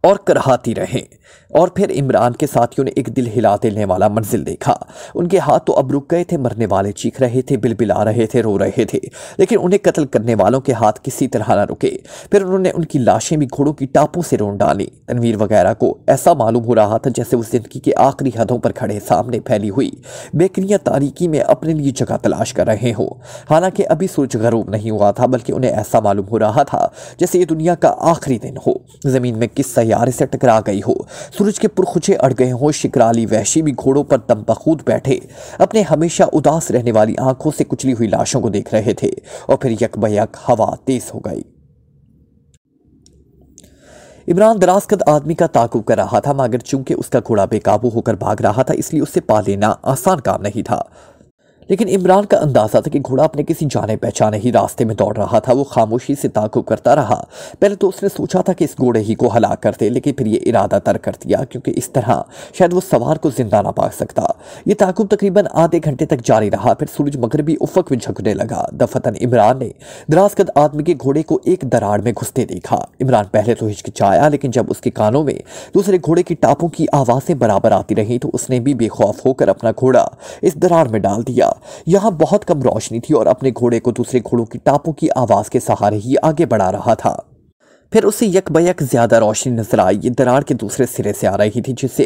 और कराहती रहें। और फिर इमरान के साथियों ने एक दिल हिला देने वाला मंजिल देखा। उनके हाथ तो अब रुक गए थे। मरने वाले चीख रहे थे, बिलबिला रहे थे, रो रहे थे, लेकिन उन्हें कत्ल करने वालों के हाथ किसी तरह न रुके। फिर उन्होंने उनकी लाशें भी घोड़ों की टापों से रोन डाली। तनवीर वगैरह को ऐसा मालूम हो रहा था जैसे उस जिंदगी के आखिरी हदों पर खड़े सामने फैली हुई बेकरियां तारीकी में अपने लिए जगह तलाश कर रहे हो। हालांकि अभी सूरज गरूब नहीं हुआ था, बल्कि उन्हें ऐसा मालूम हो रहा था जैसे ये दुनिया का आखिरी दिन हो। जमीन में किस सैयारे से टकरा गई हो, सूरज के पुरखुचे अड़ गए हों। शिकराली वहशी भी घोड़ों पर दम बखूद बैठे अपने हमेशा उदास रहने वाली आंखों से कुचली हुई लाशों को देख रहे थे। और फिर यकबयक हवा तेज हो गई। इमरान दराजकद आदमी का ताकुब कर रहा था, मगर चूंकि उसका घोड़ा बेकाबू होकर भाग रहा था, इसलिए उसे पा लेना आसान काम नहीं था। लेकिन इमरान का अंदाजा था कि घोड़ा अपने किसी जाने पहचाने ही रास्ते में दौड़ रहा था। वो खामोशी से ताक़ुब करता रहा। पहले तो उसने सोचा था कि इस घोड़े ही को हलाक कर दे, लेकिन फिर ये इरादा तर्क कर दिया क्योंकि इस तरह शायद वो सवार को जिंदा ना पा सकता। ये ताक़ुब तकरीबन आधे घंटे तक जारी रहा। फिर सूरज मगरबी उफ़क़ में झुकने लगा। दफतन इमरान ने दराज़कद आदमी के घोड़े को एक दरार में घुसते देखा। इमरान पहले तो हिचकिचाया, लेकिन जब उसके कानों में दूसरे घोड़े की टापों की आवाज़ें बराबर आती रही तो उसने भी बेखौफ होकर अपना घोड़ा इस दरार में डाल दिया। यहाँ बहुत कम रोशनी थी और अपने घोड़े को दूसरे घोड़ों की टापों की आवाज़ के सहारे ही आगे बढ़ा रहा था। फिर उसे यकबयक ज्यादा रोशनी नजर आई। ये दरार के दूसरे सिरे से आ रही थी, जिससे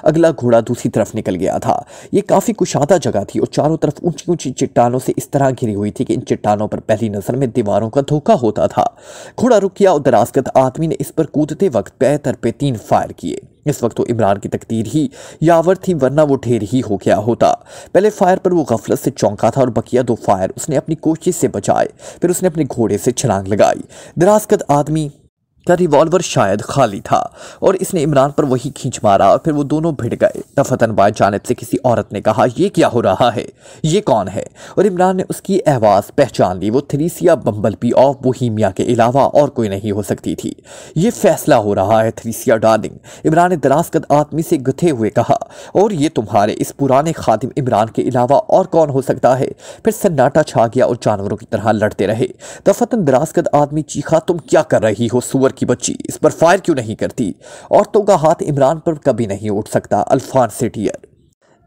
अगला घोड़ा दूसरी तरफ निकल गया था। ये काफी कुशादा जगह थी और चारों तरफ ऊंची ऊंची चट्टानों से इस तरह घिरी हुई थी कि इन चट्टानों पर पहली नजर में दीवारों का धोखा होता था। घोड़ा रुक गया और दराज़कद आदमी ने इस पर कूदते वक्त पैर पे 3 फायर किए। इस वक्त तो इमरान की तकदीर ही यावर थी, वरना वो ढेर ही हो गया होता। पहले फायर पर वो गफलत से चौंका था और बकिया 2 फायर उसने अपनी कोशिश से बचाए। फिर उसने अपने घोड़े से छलांग लगाई। दराज़कद आदमी का रिवॉल्वर शायद खाली था और इसने इमरान पर वही खींच मारा और फिर वो दोनों भिड़ गए। दफतन बाएं जानिब से किसी औरत ने कहा, ये क्या हो रहा है, ये कौन है? और इमरान ने उसकी आवाज़ पहचान ली। वो थ्रेसिया बम्बलबी ऑफ बोहीमिया के अलावा और कोई नहीं हो सकती थी। ये फैसला हो रहा है थ्रेसिया डार्लिंग, इमरान ने दराज़कद आदमी से गुथे हुए कहा। और ये तुम्हारे इस पुराने खादिम इमरान के अलावा और कौन हो सकता है? फिर सन्नाटा छा गया और जानवरों की तरह लड़ते रहे। दफतन दराज़कद आदमी चीखा, तुम क्या कर रही हो सुअर की बच्ची, इस पर फायर क्यों नहीं करती? औरतों का हाथ इमरान पर कभी नहीं उठ सकता, अल्फान सेटियर।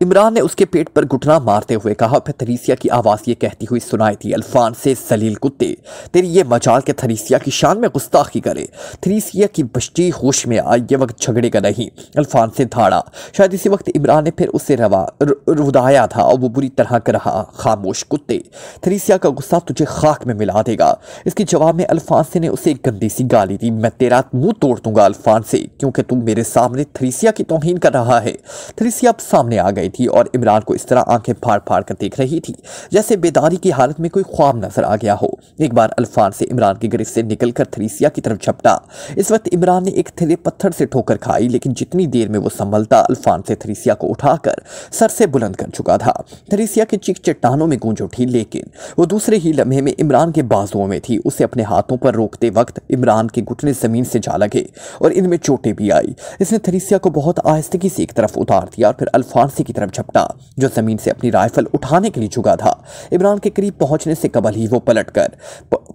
इमरान ने उसके पेट पर घुटना मारते हुए कहा। फिर थ्रेसिया की आवाज़ ये कहती हुई सुनाई थी, अल्फान से सलील कुत्ते, तेरी ये मजाल के थ्रेसिया की शान में गुस्ताखी करे। थ्रेसिया की बच्ची होश में आई, ये वक्त झगड़े का नहीं। अल्फान से धाड़ा। शायद इसी वक्त इमरान ने फिर उसे रुदाया था और वो बुरी तरह कर रहा, खामोश कुत्ते, थ्रेसिया का गुस्सा तुझे खाक में मिला देगा। इसके जवाब में अल्फांसे ने उसे एक गंदी सी गाली दी, मैं तेरा मुंह तोड़ दूंगा अल्फांसे, क्योंकि तुम मेरे सामने थ्रेसिया की तौहीन कर रहा है। थ्रेसिया अब सामने आ गई थी और इमरान को इस तरह आंखें फाड़ फाड़ कर देख रही थी जैसे बेदारी की हालत में कोई ख्वाब नजर आ गया हो। एक बार अल्फान से इमरान की गिरफ्त से निकलकर थ्रेसिया की तरफ झपटा। इस वक्त इमरान ने एक थैले पत्थर से ठोकर खाई, लेकिन जितनी देर में वो संभलता अल्फान से थ्रेसिया को उठाकर सर से बुलंद कर चुका था। थ्रेसिया की चीख चट्टानों में गूंज उठी, लेकिन वो दूसरे ही लम्हे में इमरान के बाजुओं में थी। उसे अपने हाथों पर रोकते वक्त इमरान के घुटने जमीन से जा लगे और इनमें चोटें भी आई। इसने थ्रेसिया को बहुत आहिस्तगी से एक तरफ उतार दिया और फिर अल्फांसे की तरफ झपटा, जो जमीन से अपनी राइफल उठाने के लिए झुका था। इमरान के करीब पहुंचने से कबल ही वो पलटकर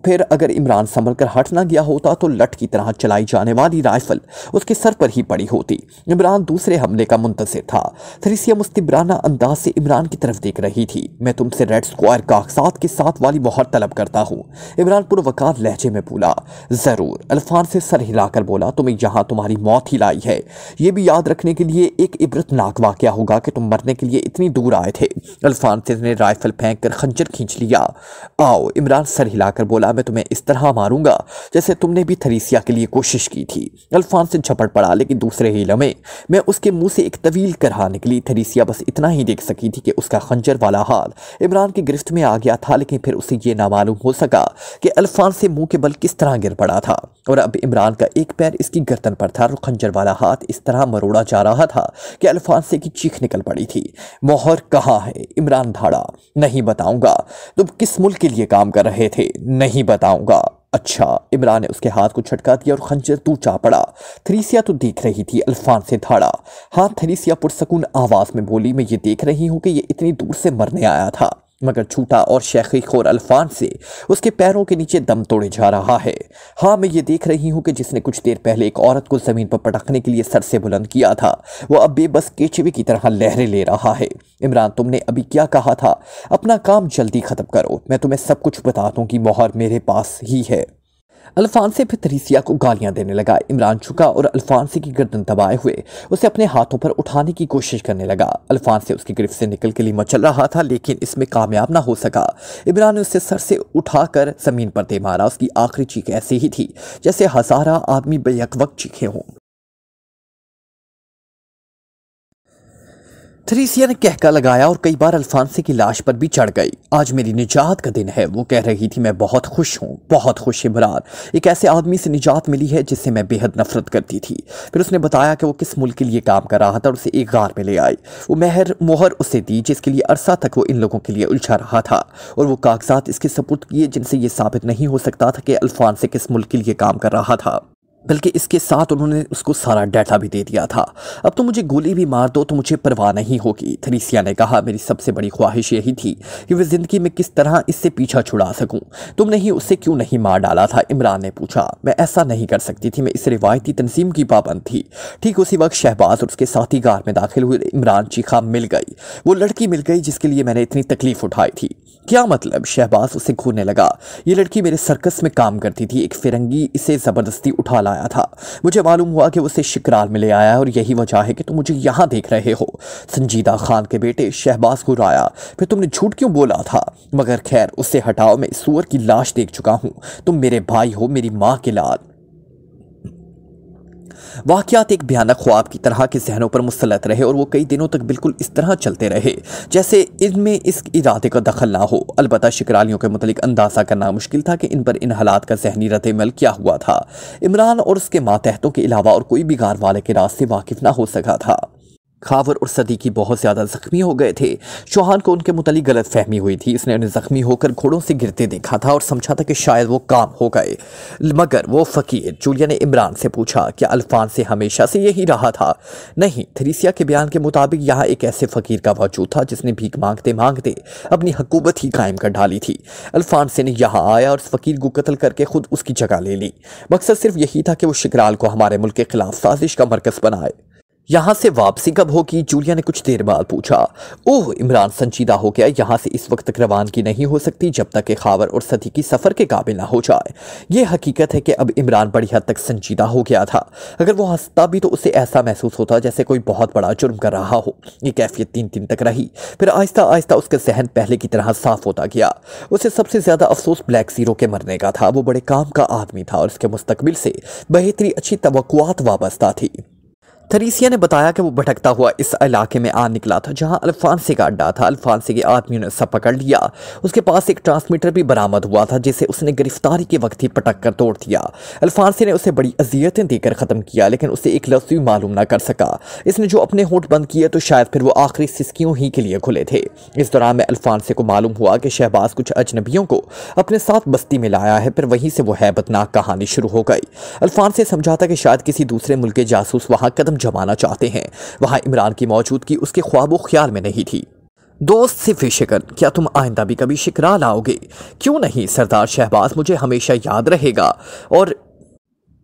फिर अगर इमरान संभल कर हट ना गया होता तो लठ की तरह चलाई जाने वाली राइफल उसके सर पर ही पड़ी होती। इमरान दूसरे हमले का मुंतज़िर था। थ्रेसिया मुस्तबिराना अंदाज से इमरान की तरफ देख रही थी। मैं तुमसे रेड स्क्वायर कागजात के साथ वाली मोहर तलब करता हूँ, इमरान पुरवकार लहजे में बोला। जरूर, अल्फान से सर हिलाकर बोला, तुम्हें यहाँ तुम्हारी मौत ही लाई है। ये भी याद रखने के लिए एक इबरतनाक वाकया होगा कि तुम मरने के लिए इतनी दूर आए थे। अल्फांसे ने राइफल फेंक कर खंजर खींच लिया। आओ, इमरान सर हिलाकर बोला, मैं तुम्हें इस तरह मारूंगा जैसे तुमने भी थ्रेसिया के लिए कोशिश की थी। अल्फांसे झपट पड़ा, लेकिन दूसरे ही लम्हे में उसके मुंह से एक तवील करहा निकली। थ्रेसिया बस इतना ही देख सकी थी कि उसका खंजर वाला हाथ इमरान की गिरफ्त में आ गया था, लेकिन फिर उसे ये ना मालूम हो सका कि अल्फांसे मुंह के बल किस तरह गिर पड़ा था और अब इमरान का एक पैर इसकी गर्दन पर था और खंजर वाला हाथ इस तरह मरोड़ा जा रहा था कि अल्फांसे की चीख निकल पड़ी थी। मोहर कहाँ है? इमरान धाड़ा। नहीं बताऊंगा। तुम किस मुल्क के लिए काम कर रहे थे? नहीं बताऊंगा। अच्छा, इमरान ने उसके हाथ को झटका दिया और खंजर तू चा पड़ा। थ्रेसिया तो देख रही थी। अल्फांसे धाड़ा। हाँ, थ्रेसिया पुरसकून आवाज में बोली, मैं ये देख रही हूँ कि ये इतनी दूर से मरने आया था, मगर झूठा और शेखी खोर अल्फांसे उसके पैरों के नीचे दम तोड़े जा रहा है। हाँ, मैं ये देख रही हूँ कि जिसने कुछ देर पहले एक औरत को जमीन पर पटकने के लिए सर से बुलंद किया था, वो अब बेबस केचवे की तरह लहरें ले रहा है। इमरान, तुमने अभी क्या कहा था? अपना काम जल्दी खत्म करो, मैं तुम्हें सब कुछ बता दूंगी। मोहर मेरे पास ही है। अल्फांसे फिर थ्रेसिया को गालियां देने लगा। इमरान झुका और अल्फांसे की गर्दन दबाए हुए उसे अपने हाथों पर उठाने की कोशिश करने लगा। अल्फांसे उसकी गिरफ्त से निकल के लिए मचल रहा था, लेकिन इसमें कामयाब ना हो सका। इमरान ने उसे सर से उठाकर जमीन पर दे मारा। उसकी आखिरी चीख ऐसी ही थी जैसे हजारा आदमी बेयक वक्त चीखे हों। थ्रीसिया ने कहका लगाया और कई बार अल्फांसे की लाश पर भी चढ़ गई। आज मेरी निजात का दिन है, वो कह रही थी। मैं बहुत खुश हूँ, बहुत खुश इमरान। एक ऐसे आदमी से निजात मिली है जिससे मैं बेहद नफरत करती थी। फिर उसने बताया कि वो किस मुल्क के लिए काम कर रहा था और उसे एक गार में ले आई। वो मोहर उसे दी जिसके लिए अरसा तक वो इन लोगों के लिए उलझा रहा था, और वो कागजात इसके सपुर्द किए जिनसे ये साबित नहीं हो सकता था कि अल्फांसे किस मुल्क के लिए काम कर रहा था, बल्कि इसके साथ उन्होंने उसको सारा डाटा भी दे दिया था। अब तो मुझे गोली भी मार दो तो मुझे परवाह नहीं होगी। थ्रीसिया ने कहा, मेरी सबसे बड़ी ख्वाहिश यही थी कि वह जिंदगी में किस तरह इससे पीछा छुड़ा सकूं। तुमने ही उससे क्यों नहीं मार डाला था? इमरान ने पूछा। मैं ऐसा नहीं कर सकती थी, मैं इस रिवायती तंजीम की पाबंद थी। ठीक उसी वक्त शहबाज और उसके साथी गार में दाखिल हुए। इमरान चीखा, मिल गई, वो लड़की मिल गई जिसके लिए मैंने इतनी तकलीफ उठाई थी। क्या मतलब? शहबाज उसे घूरने लगा। ये लड़की मेरे सर्कस में काम करती थी, एक फिरंगी इसे जबरदस्ती उठा लाया था। मुझे मालूम हुआ कि उसे शिकरार में ले आया और यही वजह है कि तुम मुझे यहाँ देख रहे हो। संजीदा खान के बेटे शहबाज घुराया। फिर तुमने झूठ क्यों बोला था? मगर खैर, उससे हटाओ, मैं इस सूअर की लाश देख चुका हूँ। तुम मेरे भाई हो, मेरी माँ के लाल। वाक़यात एक भयानक ख्वाब की तरह के जहनों पर मुसलत रहे और वो कई दिनों तक बिल्कुल इस तरह चलते रहे जैसे इनमें इस इरादे का दखल ना हो। अलबत्ता शिकरालियों के मुतलिक अंदाज़ा करना मुश्किल था कि इन पर इन हालात का जहनी रद्द-ए-अमल क्या हुआ था। इमरान और उसके मातहतों के अलावा और कोई भी गार वाले के राज से वाकिफ ना हो सका था। खावर और सदीकी बहुत ज़्यादा ज़ख्मी हो गए थे। चौहान को उनके मुतालिक गलत फहमी हुई थी। इसने उन्हें ज़ख्मी होकर घोड़ों से गिरते देखा था और समझा था कि शायद वो काम हो गए। मगर वो फ़कीर, जूलिया ने इमरान से पूछा, क्या अल्फांसे हमेशा से यही रहा था? नहीं, थ्रीसिया के बयान के मुताबिक यहाँ एक ऐसे फ़कीर का वजूद था जिसने भीख मांगते मांगते अपनी हुकूमत ही कायम कर डाली थी। अल्फांसे ने यहाँ आया और उस फ़कीर को कत्ल करके खुद उसकी जगह ले ली। मकसद सिर्फ यही था कि वो शिकराल को हमारे मुल्क के खिलाफ साजिश का मरकज़ बनाए। यहाँ से वापसी कब होगी? जूलिया ने कुछ देर बाद पूछा। ओह, इमरान संजीदा हो गया। यहाँ से इस वक्त तक रवानगी नहीं हो सकती जब तक कि खावर और सदीकी सफ़र के काबिल ना हो जाए। ये हकीकत है कि अब इमरान बड़ी हद तक संजीदा हो गया था। अगर वो हंसता भी तो उसे ऐसा महसूस होता जैसे कोई बहुत बड़ा जुर्म कर रहा हो। ये कैफियत 3 दिन तक रही, फिर आहिस्ता आहिस्ता उसका जहन पहले की तरह साफ होता गया। उसे सबसे ज़्यादा अफसोस ब्लैक ज़ीरो के मरने का था। वो बड़े काम का आदमी था और उसके मुस्तकबिल से बेहतरी अच्छी तवक्कुआत वाबस्ता थी। थ्रीसिया ने बताया कि वो भटकता हुआ इस इलाके में आ निकला था जहां अल्फांसे का अड्डा था। अल्फांसे के आदमियों ने सब पकड़ लिया। उसके पास एक ट्रांसमीटर भी बरामद हुआ था जिसे उसने गिरफ्तारी के वक्त ही पटक कर तोड़ दिया। अल्फांसे ने उसे बड़ी अजियतें देकर ख़त्म किया, लेकिन उसे एक लफ्ज़ भी मालूम ना कर सका। इसने जो अपने होठ बंद किए तो शायद फिर वो आखिरी सिस्कियों ही के लिए खुले थे। इस दौरान में अल्फांसे को मालूम हुआ कि शहबाज कुछ अजनबियों को अपने साथ बस्ती में लाया है। फिर वहीं से वो हैबतनाक कहानी शुरू हो गई। अल्फांसे समझा था कि शायद किसी दूसरे मुल्क के जासूस वहाँ कदम जमाना चाहते हैं। वहां इमरान की मौजूदगी उसके ख्वाबो ख्याल में नहीं थी। दोस्त से फिशिकन, क्या तुम आइंदा भी कभी शिकराल आओगे? क्यों नहीं सरदार शहबाज, मुझे हमेशा याद रहेगा। और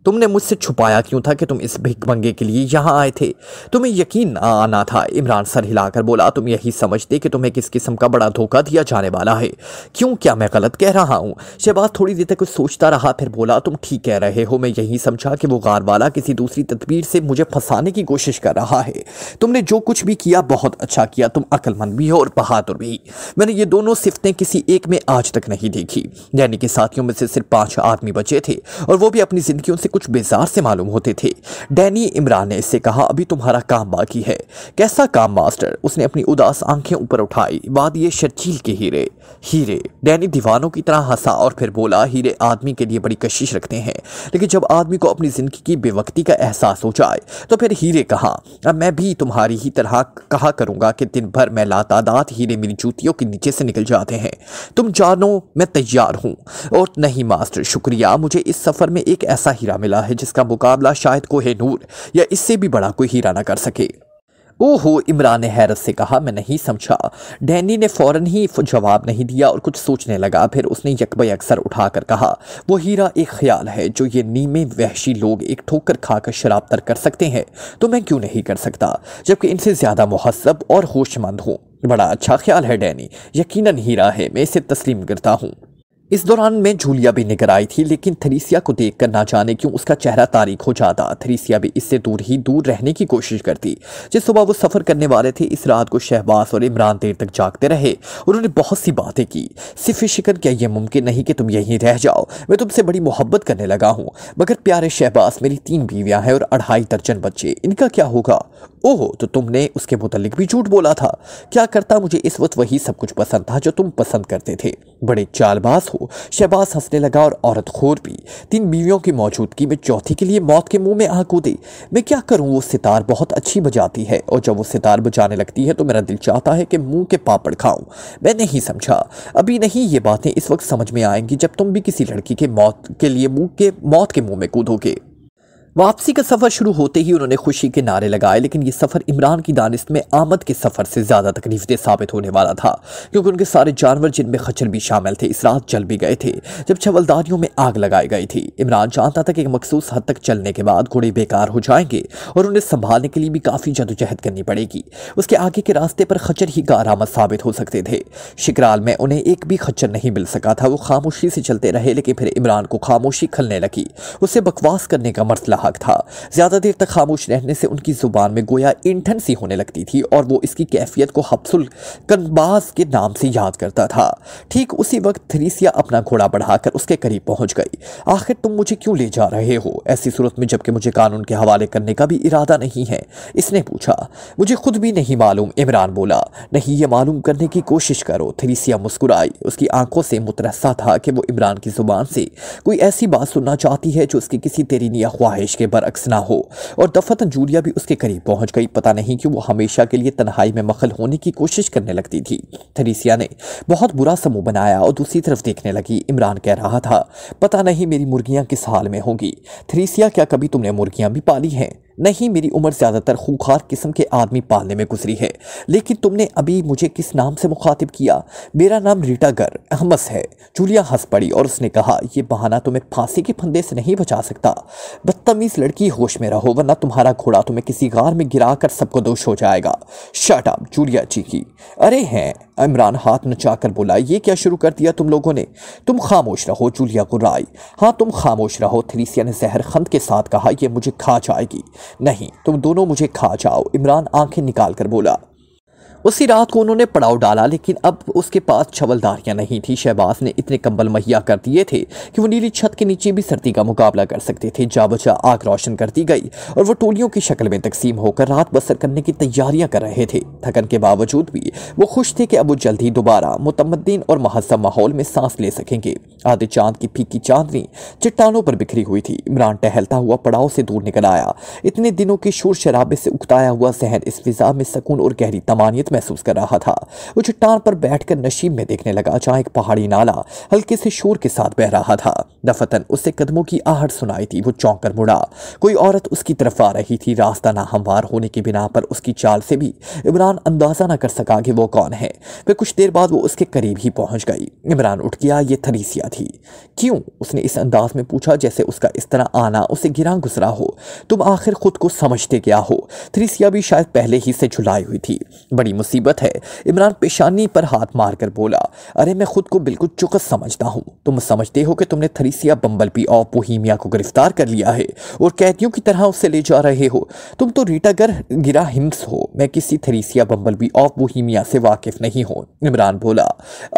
तुमने मुझसे छुपाया क्यों था कि तुम इस भिखमंगे के लिए यहाँ आए थे? तुम्हें यकीन ना आना था। इमरान सर हिलाकर बोला, तुम यही समझते कि तुम्हें किस किस्म का बड़ा धोखा दिया जाने वाला है? क्यों, क्या मैं गलत कह रहा हूँ? शहबाज थोड़ी देर तक कुछ सोचता रहा, फिर बोला, तुम ठीक कह रहे हो। मैं यही समझा कि वो गार वाला किसी दूसरी तदबीर से मुझे फंसाने की कोशिश कर रहा है। तुमने जो कुछ भी किया बहुत अच्छा किया। तुम अक्लमंद भी हो और बहादुर भी। मैंने ये दोनों सिफतें किसी एक में आज तक नहीं देखी। डैनी के साथियों में से सिर्फ 5 आदमी बचे थे और वो भी अपनी जिंदगियों से कुछ बेजार से मालूम होते थे। डैनी, इमरान ने इससे कहा, अभी तुम्हारा काम बाकी है। कैसा काम मास्टर? उसने अपनी उदास आंखें ऊपर उठाई। बाद ये शर्चील के हीरे। हीरे? डैनी दीवानों की तरह हंसा और फिर बोला, हीरे आदमी के लिए बड़ी कशिश रखते हैं, लेकिन जब आदमी को अपनी जिंदगी की बेवक्ती का एहसास हो जाए तो फिर हीरे कहाँ? अब मैं भी तुम्हारी ही तरह कहा करूंगा कि दिन भर मैं लातादाद हीरे मेरी जूतियों के नीचे से निकल जाते हैं। तुम जानो, मैं तैयार हूं। और नहीं मास्टर, शुक्रिया। मुझे इस सफर में एक ऐसा हीरा मिला है जिसका मुकाबला शायद कोहिनूर या इससे भी बड़ा कोई हीरा ना कर सके। ओहो, इमरान ने हैरत से कहा, मैं नहीं समझा। डैनी ने फौरन ही जवाब नहीं दिया और कुछ सोचने लगा। फिर उसने यकबयक सर उठाकर कहा, वो हीरा एक ख्याल है जो ये नीमे वहशी लोग एक ठोकर खाकर शराब तर कर सकते हैं, तो मैं क्यों नहीं कर सकता, जबकि इनसे ज्यादा मुहस्सब और होशमंद हूँ। बड़ा अच्छा ख्याल है डैनी, यकीनन हीरा है, मैं इसे तस्लीम करता हूँ। इस दौरान में जूलिया भी निकल आई थी, लेकिन थरीसिया को देखकर ना जाने क्यों उसका चेहरा तारीक हो जाता। थरीसिया भी इससे दूर रहने की कोशिश करती। जिस सुबह वो सफर करने वाले थे, इस रात को शहबाज और इमरान देर तक जागते रहे। उन्होंने बहुत सी बातें की। सिर्फ शिकन, क्या यह मुमकिन नहीं कि तुम यहीं रह जाओ? मैं तुमसे बड़ी मोहब्बत करने लगा हूँ। मगर प्यारे शहबाज, मेरी 3 बीवियां हैं और 2.5 दर्जन बच्चे, इनका क्या होगा? ओह, तो तुमने उसके मुतालिक भी झूठ बोला था। क्या करता, मुझे इस वक्त वही सब कुछ पसंद था जो तुम पसंद करते थे। बड़े चालबाज हो। शहबाज हंसने लगा और औरत खोर भी। 3 बीवियों की मौजूदगी में चौथी के लिए मौत के मुंह में आ कूदे। मैं क्या करूं, वो सितार बहुत अच्छी बजाती है और जब वो सितार बजाने लगती है तो मेरा दिल चाहता है कि मुंह के पापड़ खाऊं। मैं नहीं समझा। अभी नहीं, ये बातें इस वक्त समझ में आएंगी जब तुम भी किसी लड़की के मौत के मुंह में कूदोगे। वापसी का सफर शुरू होते ही उन्होंने खुशी के नारे लगाए, लेकिन ये सफर इमरान की दानिश में आमद के सफर से ज्यादा तकलीफदेह साबित होने वाला था, क्योंकि उनके सारे जानवर, जिनमें खच्चर भी शामिल थे, इस रात जल भी गए थे जब छवलदारियों में आग लगाई गई थी। इमरान जानता था कि एक मखसूस हद तक चलने के बाद घोड़े बेकार हो जाएंगे और उन्हें संभालने के लिए भी काफी जदोजहद करनी पड़ेगी। उसके आगे के रास्ते पर खच्चर ही कारआमद साबित हो सकते थे। शिकराल में उन्हें एक भी खच्चर नहीं मिल सका था। वो खामोशी से चलते रहे, लेकिन फिर इमरान को खामोशी खलने लगी। उसे बकवास करने का मसला हक था। ज्यादा देर तक खामोश रहने से उनकी जुबान में गोया ईंधन सी होने लगती थी और वो इसकी कैफियत को हब्सुल कनबाज के नाम से याद करता था। ठीक उसी वक्त थरीसिया अपना घोड़ा बढ़ाकर उसके करीब पहुंच गई। आखिर तुम मुझे क्यों ले जा रहे हो, ऐसी सूरत में जबकि मुझे कानून के हवाले करने का भी इरादा नहीं है? इसने पूछा। मुझे खुद भी नहीं मालूम, इमरान बोला। नहीं, ये मालूम करने की कोशिश करो। थरीसिया मुस्कुराई। उसकी आंखों से मुतरस्सा था कि वो इमरान की जुबान से कोई ऐसी बात सुनना चाहती है जो उसकी किसी तेरी या ख्वाहिश के बरअक्स ना हो। और दफतन जूलिया भी उसके करीब पहुंच गई। पता नहीं क्यों वो हमेशा के लिए तन्हाई में मखल होने की कोशिश करने लगती थी। थरीसिया ने बहुत बुरा सा मुंह बनाया और दूसरी तरफ देखने लगी। इमरान कह रहा था, पता नहीं मेरी मुर्गियां किस हाल में होंगी। थरीसिया, क्या कभी तुमने मुर्गियां भी पाली हैं? नहीं, मेरी उम्र ज्यादातर खूंखार किस्म के आदमी पालने में गुजरी है। लेकिन तुमने अभी मुझे किस नाम से मुखातिब किया? मेरा नाम रीटा गर अहमस है। जूलिया हंस पड़ी और उसने कहा, यह बहाना तुम्हें फांसी के फंदे से नहीं बचा सकता। बदतमीज लड़की, होश में रहो वरना तुम्हारा घोड़ा तुम्हें किसी गार में गिराकर सबको दोष हो जाएगा। शट अप, जूलिया चीखी। अरे हैं, इमरान हाथ नचाकर बोला। ये क्या शुरू कर दिया तुम लोगों ने? तुम खामोश रहो, जूलिया गुर्राई। हाँ, तुम खामोश रहो, थरीसिया ने जहरखंद के साथ कहा। यह मुझे खा जाएगी। नहीं, तुम दोनों मुझे खा जाओ, इमरान आंखें निकाल कर बोला। उसी रात को उन्होंने पड़ाव डाला, लेकिन अब उसके पास छवलदारियां नहीं थी। शहबाज ने इतने कंबल मुहैया कर दिए थे कि वो नीली छत के नीचे भी सर्दी का मुकाबला कर सकते थे। जा बचा आग रोशन कर दी गई और वो टोलियों की शक्ल में तकसीम होकर रात बसर करने की तैयारियां कर रहे थे। थकन के बावजूद भी वो खुश थे कि अब वो जल्द ही दोबारा मुतमद्दिन और महज़्ज़ब माहौल में सांस ले सकेंगे। आधे चांद की फीकी चांदनी चट्टानों पर बिखरी हुई थी। इमरान टहलता हुआ पड़ाव से दूर निकल आया। इतने दिनों के शोर शराबे से उकताया हुआ जहन इस फिजा में सुकून और गहरी तमानियत महसूस कर रहा था। वो चट्टान पर बैठकर नशीब में देखने लगा, जहां एक पहाड़ी नाला हल्के से शोर के साथ बह रहा था। दफतन उससे कदमों की आहट सुनाई थी। वो चौंक कर मुड़ा। कोई औरत उसकी तरफ आ रही थी। रास्ता नाहमवार होने की बिना पर उसकी चाल से भी इमरान अंदाजा न कर सका कि वो कौन है। फिर कुछ देर बाद वो उसके करीब ही पहुंच गई। इमरान उठ गया। ये थरीसिया थी। क्यों? उसने इस अंदाज में पूछा जैसे उसका इस तरह आना उसे गिरा गुजरा हो। तुम आखिर खुद को समझते क्या हो? थरीसिया भी शायद पहले ही से झुलाई हुई थी। बड़ी मुसीबत है, इमरान पेशानी पर हाथ मारकर बोला। अरे, मैं खुद को बिल्कुल चुकस समझता हूं। तुम समझते हो कि तुमने थरीसिया बम्बलबी ऑफ बोहेमिया को गिरफ्तार कर लिया है और कैदियों की तरह उसे ले जा रहे हो। तुम तो रीटा गर गिरा हिम्स हो। मैं किसी थरीसिया बम्बलबी ऑफ बोहेमिया से वाकिफ नहीं हूं। इमरान बोला।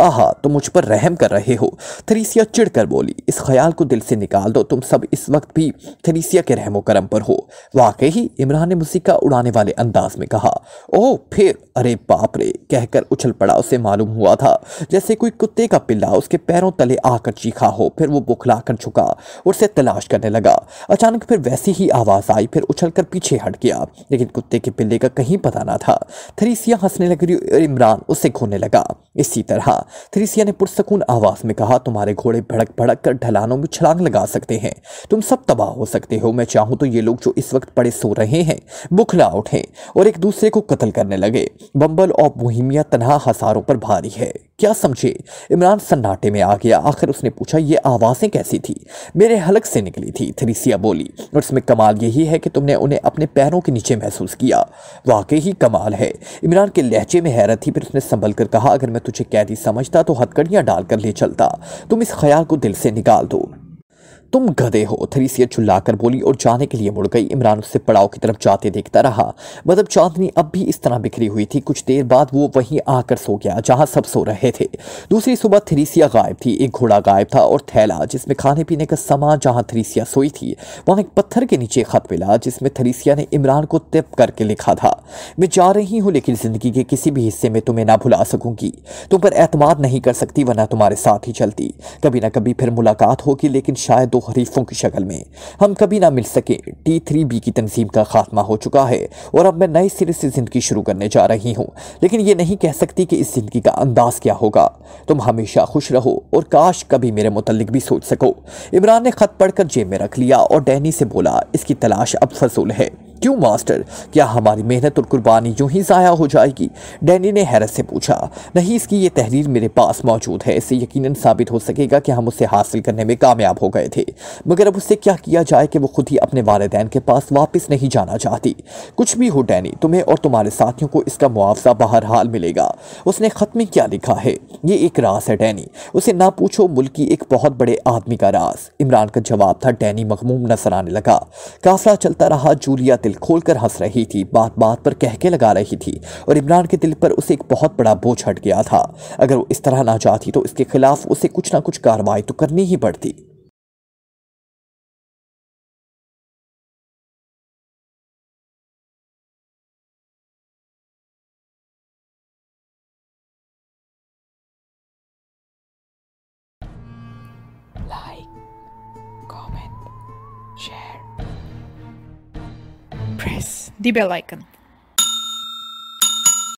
आहा, तुम मुझ पर रहम कर रहे हो। थरीसिया चिढ़कर बोली। इस ख्याल को दिल से निकाल दो। तुम सब इस वक्त भी थरीसिया के रहमो करम पर हो। वाकई? इमरान ने मुसीका उड़ाने वाले अंदाज में कहा। ओह, फिर? अरे बाप रे, कहकर उछल पड़ा। उसे मालूम हुआ था जैसे कोई कुत्ते का पिल्ला उसके पैरों तले आकर चीखा हो। फिर वो बुखलाकर झुका और उसे तलाश करने लगा। अचानक फिर वैसी ही आवाज आई। फिर उछलकर पीछे हट गया, लेकिन कुत्ते के पिल्ले का कहीं पता ना था। थरीसिया हंसने लगी और इमरान उससे खोने लगा। इसी तरह थरीसिया ने पुरसकून आवाज में कहा, तुम्हारे घोड़े भड़क भड़क कर ढलानों में छलांग लगा सकते हैं। तुम सब तबाह हो सकते हो। मैं चाहूं तो ये लोग जो इस वक्त पड़े सो रहे हैं बुखला उठे और एक दूसरे को कत्ल करने लगे। बम्बल और बोहिमिया तनहा हजारों पर भारी है। क्या समझे? इमरान सन्नाटे में आ गया। आखिर उसने पूछा, ये आवाज़ें कैसी थी? मेरे हलक से निकली थी, थेरेसिया बोली। और इसमें कमाल यही है कि तुमने उन्हें अपने पैरों के नीचे महसूस किया। वाकई ही कमाल है। इमरान के लहजे में हैरत थी, फिर उसने संभल कर कहा, अगर मैं तुझे कैदी समझता तो हथकड़ियाँ डालकर ले चलता। तुम इस ख्याल को दिल से निकाल दो। तुम गधे हो, थेरेसिया चिल्लाकर बोली और जाने के लिए मुड़ गई। इमरान उससे पड़ाव की तरफ जाते देखता रहा। मतलब चांदनी अब भी इस तरह बिखरी हुई थी। कुछ देर बाद वो वहीं आकर सो गया जहां सब सो रहे थे। दूसरी सुबह थेरेसिया गायब थी। एक घोड़ा गायब था और थैला जिसमें खाने पीने का सामान। जहां थेरेसिया सोई थी वहां एक पत्थर के नीचे खत मिला जिसमें थेरेसिया ने इमरान को तिप करके लिखा था, मैं जा रही हूँ लेकिन जिंदगी के किसी भी हिस्से में तुम्हें ना भुला सकूंगी। तुम पर एतमाद नहीं कर सकती वरना तुम्हारे साथ ही चलती। कभी ना कभी फिर मुलाकात होगी, लेकिन शायद दो हरीफों की शक्ल में। हम कभी ना मिल सके। T3B की तंजीम का खात्मा हो चुका है और अब मैं नए सिरे से जिंदगी शुरू करने जा रही हूँ, लेकिन ये नहीं कह सकती कि इस जिंदगी का अंदाज क्या होगा। तुम हमेशा खुश रहो और काश कभी मेरे मुतल्लिक भी सोच सको। इमरान ने खत पढ़कर जेब में रख लिया और डैनी से बोला, इसकी तलाश अब फजूल है। क्यों मास्टर, क्या हमारी मेहनत और कुर्बानी यूं ही ज़ाया हो जाएगी? डैनी ने हैरत से पूछा। नहीं, इसकी ये तहरीर मेरे पास मौजूद है। इससे यकीनन साबित हो सकेगा कि हम उसे हासिल करने में कामयाब हो गए थे, मगर अब उससे क्या किया जाए कि वो खुद ही अपने वालिदैन के पास वापस नहीं जाना चाहती। कुछ भी हो डैनी, तुम्हें और तुम्हारे साथियों को इसका मुआवजा बहरहाल मिलेगा। उसने खत में क्या लिखा है? ये एक राज है डैनी, उसे ना पूछो। मुल्क की एक बहुत बड़े आदमी का राज। इमरान का जवाब था। डैनी मगमूम नजर आने लगा। काफिला चलता रहा। जूलिया दिल खोलकर हंस रही थी, बात बात पर कहके लगा रही थी और इमरान के दिल पर उसे एक बहुत बड़ा बोझ हट गया था। अगर वो इस तरह ना चाहती तो इसके खिलाफ उसे कुछ ना कुछ कार्रवाई तो करनी ही पड़ती। Like, comment, share, press the bell icon.